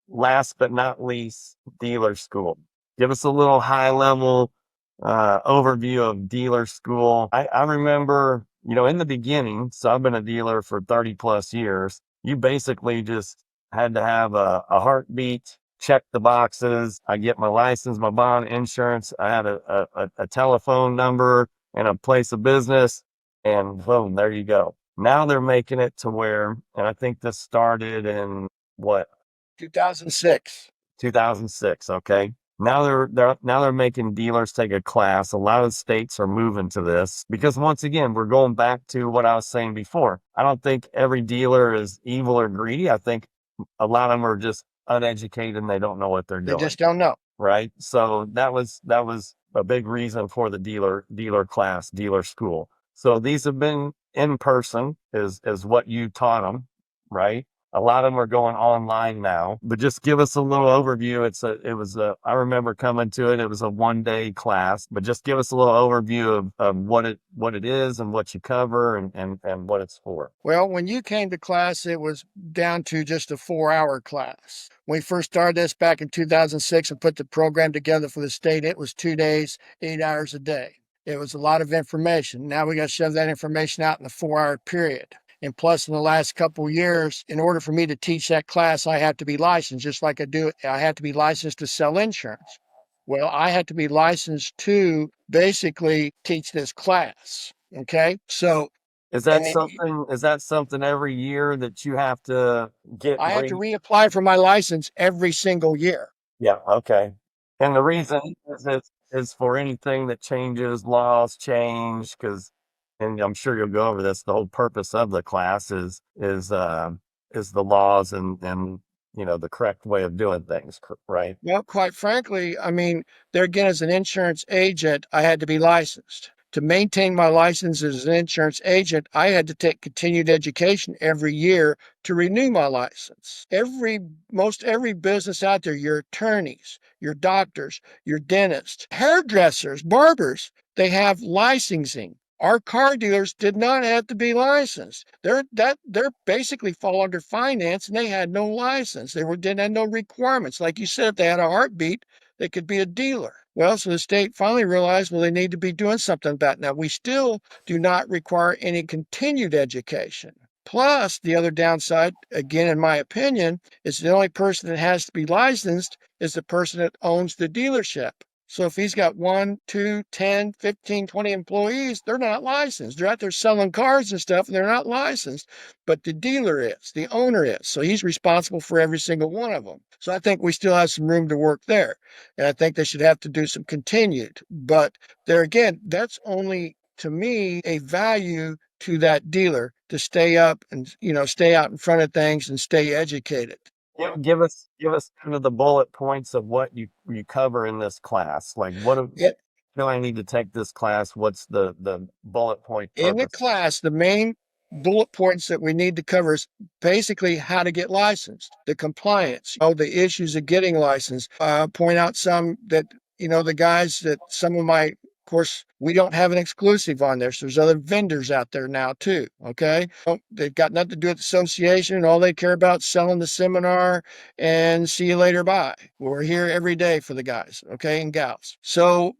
Last but not least, dealer school. Give us a little high level overview of dealer school. I remember, in the beginning, so I've been a dealer for 30 plus years. You basically just had to have a heartbeat, check the boxes. I get my license, my bond, insurance. I had a telephone number and a place of business, and boom, there you go. Now they're making it to where, and I think this started in what? 2006. 2006. Okay. Now they're making dealers take a class. A lot of states are moving to this because once again, we're going back to what I was saying before. I don't think every dealer is evil or greedy. I think a lot of them are just uneducated and they don't know what they're doing. They just don't know. Right. So that was a big reason for the dealer class, dealer school. So these have been in person is what you taught them, right? A lot of them are going online now, but just give us a little overview. I remember coming to it. It was a 1-day class, but just give us a little overview of what it is and what you cover and what it's for. Well, when you came to class, it was down to just a 4-hour class. When we first started this back in 2006 and put the program together for the state, it was 2 days, 8 hours a day. It was a lot of information. Now we got to shove that information out in a 4-hour period. And plus, in the last couple of years, in order for me to teach that class, I have to be licensed, just like I had to be licensed to sell insurance. Well, I had to be licensed to basically teach this class. Okay. So is that something every year that you have to get? I have to reapply for my license every single year. Yeah. Okay. And the reason is for anything that changes, laws change, because and I'm sure you'll go over this, the whole purpose of the class is the laws and the correct way of doing things, right? Well, quite frankly, I mean, there again, as an insurance agent, I had to be licensed. To maintain my license as an insurance agent, I had to take continued education every year to renew my license. Most every business out there, your attorneys, your doctors, your dentists, hairdressers, barbers, they have licensing. Our car dealers did not have to be licensed. They're basically fall under finance, and they had no license. Didn't have no requirements. Like you said, if they had a heartbeat, they could be a dealer. Well, so the state finally realized, well, they need to be doing something about it. Now, we still do not require any continued education. Plus, the other downside, again, in my opinion, is the only person that has to be licensed is the person that owns the dealership. So if he's got 1, 2, 10, 15, 20 employees, they're not licensed. They're out there selling cars and stuff, and they're not licensed. But the dealer is, the owner is. So he's responsible for every single one of them. So I think we still have some room to work there. And I think they should have to do some continued. But there again, that's only to me a value to that dealer to stay up and stay out in front of things and stay educated. Give us kind of the bullet points of what you cover in this class. Like, Yeah, do I need to take this class? What's the bullet point in the purpose? class, the main bullet points that we need to cover is basically how to get licensed, the compliance, the issues of getting licensed. Point out some that, the guys that some of my, of course, we don't have an exclusive on there. So there's other vendors out there now too. Okay. They've got nothing to do with the association. All they care about is selling the seminar and see you later. Bye. We're here every day for the guys. Okay. And gals. So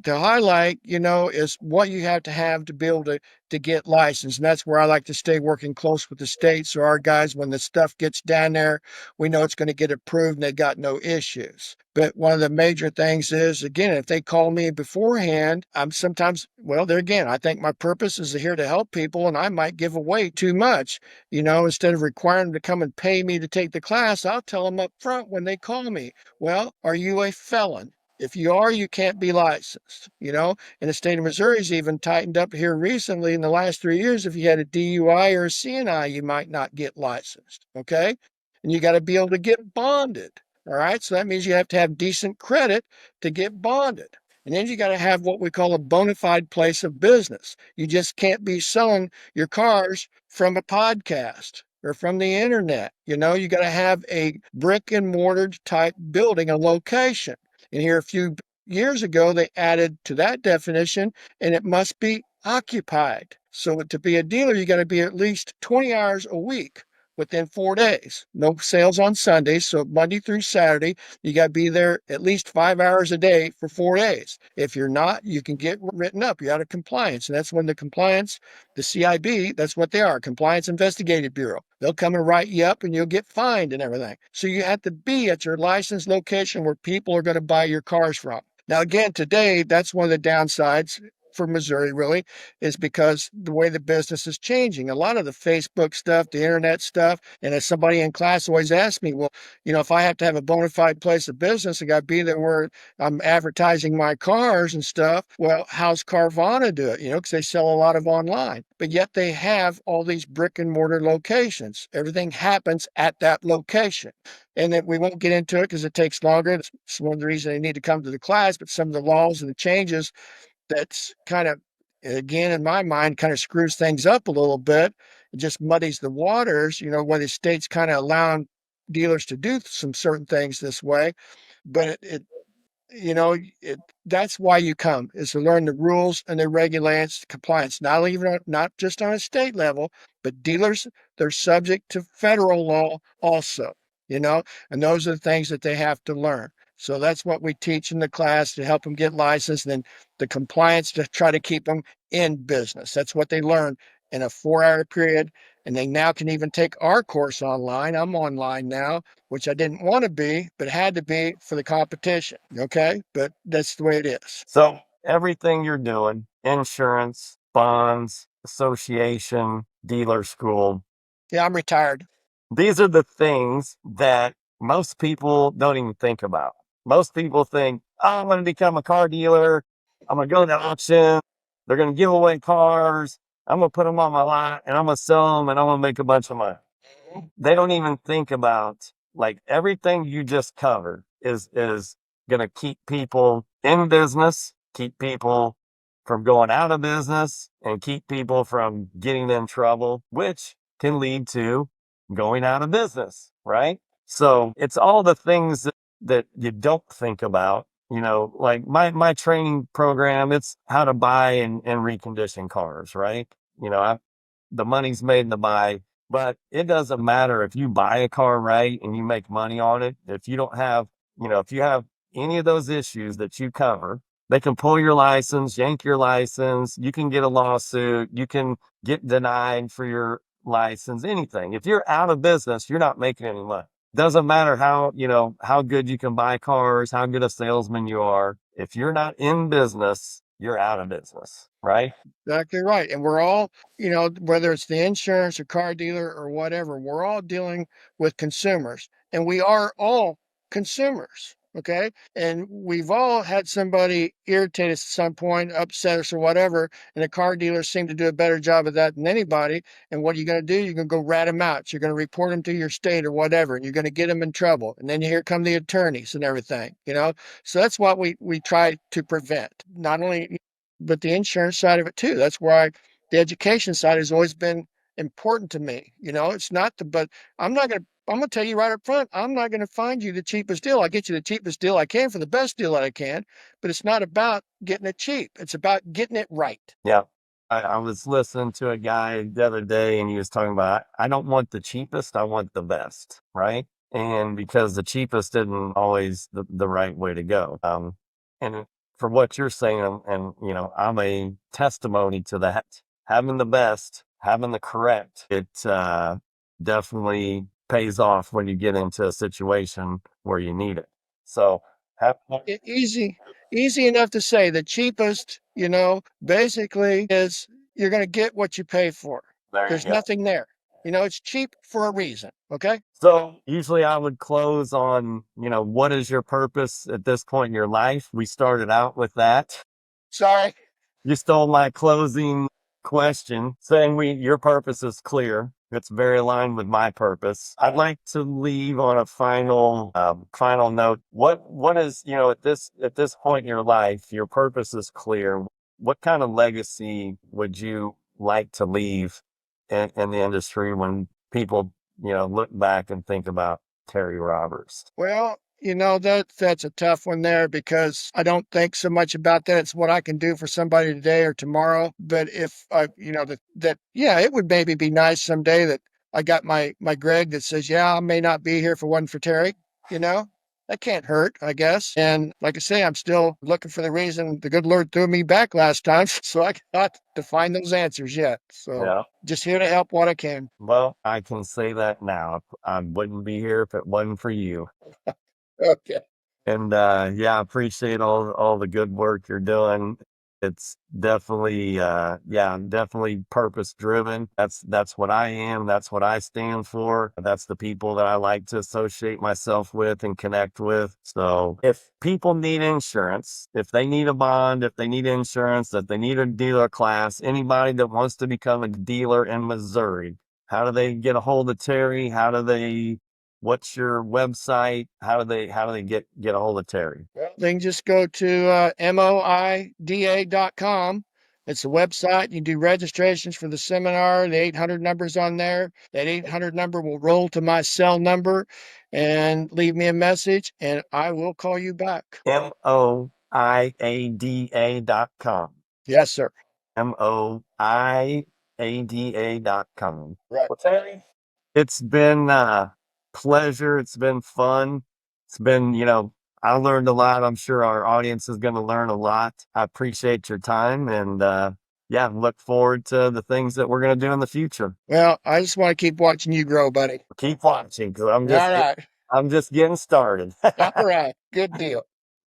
to highlight, is what you have to be able to get licensed. And that's where I like to stay working close with the state. So our guys, when the stuff gets down there, we know it's going to get approved and they got no issues. But one of the major things is, again, if they call me beforehand, I'm sometimes, well, there again, I think my purpose is here to help people and I might give away too much. Instead of requiring them to come and pay me to take the class, I'll tell them up front when they call me, well, are you a felon? If you are, you can't be licensed. And the state of Missouri's even tightened up here recently in the last 3 years. If you had a DUI or a CNI, you might not get licensed. Okay. And you got to be able to get bonded. All right. So that means you have to have decent credit to get bonded. And then you got to have what we call a bona fide place of business. You just can't be selling your cars from a podcast or from the internet. You got to have a brick and mortar type building, a location. And here a few years ago, they added to that definition, and it must be occupied. So to be a dealer, you got to be at least 20 hours a week within 4 days. No sales on Sundays. So Monday through Saturday, you got to be there at least 5 hours a day for 4 days. If you're not, you can get written up. You're out of compliance. And that's when the CIB, that's what they are, Compliance Investigative Bureau. They'll come and write you up and you'll get fined and everything. So you have to be at your licensed location where people are going to buy your cars from. Now, again, today, that's one of the downsides for Missouri, really, is because the way the business is changing. A lot of the Facebook stuff, the internet stuff, and as somebody in class always asks me, well, if I have to have a bona fide place of business, I got to be there where I'm advertising my cars and stuff. Well, how's Carvana do it? Because they sell a lot of online, but yet they have all these brick and mortar locations. Everything happens at that location. And then we won't get into it because it takes longer. It's one of the reasons they need to come to the class, but some of the laws and the changes that's kind of, again, in my mind, kind of screws things up a little bit. It just muddies the waters, where the state's kind of allowing dealers to do some certain things this way. But you know, it, that's why you come, is to learn the rules and the regulations, compliance, not just on a state level, but dealers, they're subject to federal law also, you know, and those are the things that they have to learn. So that's what we teach in the class to help them get licensed, and then the compliance to try to keep them in business. That's what they learn in a 4 hour period. And they now can even take our course online. I'm online now, which I didn't want to be, but had to be for the competition. Okay. But that's the way it is. So everything you're doing, insurance, bonds, association, dealer school, Yeah, I'm retired. these are the things that most people don't even think about. Most people think, oh, I'm going to become a car dealer. I'm going to go to auction. They're going to give away cars. I'm going to put them on my lot and I'm going to sell them and I'm going to make a bunch of money. They don't even think about like everything you just covered is going to keep people in business, keep people from going out of business, and keep people from getting in trouble, which can lead to going out of business, right? So it's all the things that you don't think about. You know, like my training program, it's how to buy and recondition cars, right? You know, the money's made in the buy, but it doesn't matter if you buy a car right and you make money on it. If you don't have, if you have any of those issues that you cover, they can pull your license, yank your license. You can get a lawsuit. You can get denied for your license, anything. If you're out of business, you're not making any money. Doesn't matter how good you can buy cars, how good a salesman you are. If you're not in business, you're out of business, right? Exactly right. And we're all, whether it's the insurance or car dealer or whatever, we're all dealing with consumers and we are all consumers. Okay. And we've all had somebody irritate us at some point, upset us or whatever. And the car dealers seem to do a better job of that than anybody. And what are you going to do? You're going to go rat them out. You're going to report them to your state or whatever. And you're going to get them in trouble. And then here come the attorneys and everything. So that's what we try to prevent. Not only but the insurance side of it too. That's why the education side has always been important to me. It's not but I'm gonna tell you right up front, I'm not gonna find you the cheapest deal. I'll get you the cheapest deal I can for the best deal that I can, but it's not about getting it cheap. It's about getting it right. Yeah. I was listening to a guy the other day and he was talking about, I don't want the cheapest, I want the best, right? And because the cheapest isn't always the right way to go. And for what you're saying, and I'm a testimony to that. Having the best, having the correct, it definitely pays off when you get into a situation where you need it. So have, Easy enough to say. The cheapest, basically is you're going to get what you pay for. there you There's go. nothing there. It's cheap for a reason. Okay. So usually I would close on, what is your purpose at this point in your life? We started out with that. Sorry. You stole my closing question, saying your purpose is clear. It's very aligned with my purpose. I'd like to leave on a final note. What is, at this point in your life, your purpose is clear. What kind of legacy would you like to leave in the industry when people, look back and think about Terry Roberts? Well, that's a tough one there because I don't think so much about that. It's what I can do for somebody today or tomorrow. But if I, yeah, it would maybe be nice someday that I got my Greg that says, yeah, I may not be here if it wasn't for Terry. You know, that can't hurt, I guess. And like I say, I'm still looking for the reason the good Lord threw me back last time, so I got to find those answers yet. So Yeah. just here to help what I can. Well, I can say that now. I wouldn't be here if it wasn't for you. Okay. And yeah, I appreciate all the good work you're doing. It's definitely definitely purpose driven. That's what I am. That's what I stand for. That's the people that I like to associate myself with and connect with. So if people need insurance, if they need a bond, if they need insurance, if they need a dealer class, anybody that wants to become a dealer in Missouri, how do they get a hold of Terry? What's your website? How do they get a hold of Terry? Well, they can just go to moida.com. It's a website. You do registrations for the seminar. The 800 number's on there. That 800 number will roll to my cell number and leave me a message, and I will call you back. MOIADA.com. Yes, sir. MOIADA.com. Right. Well, Terry, it's been a pleasure. It's been fun. It's been, I learned a lot. I'm sure our audience is going to learn a lot. I appreciate your time and yeah, look forward to the things that we're going to do in the future. Well, I just want to keep watching you grow, buddy. Keep watching because All right. I'm just getting started. All right. Good deal.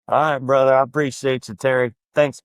All right, brother. I appreciate you, Terry. Thanks.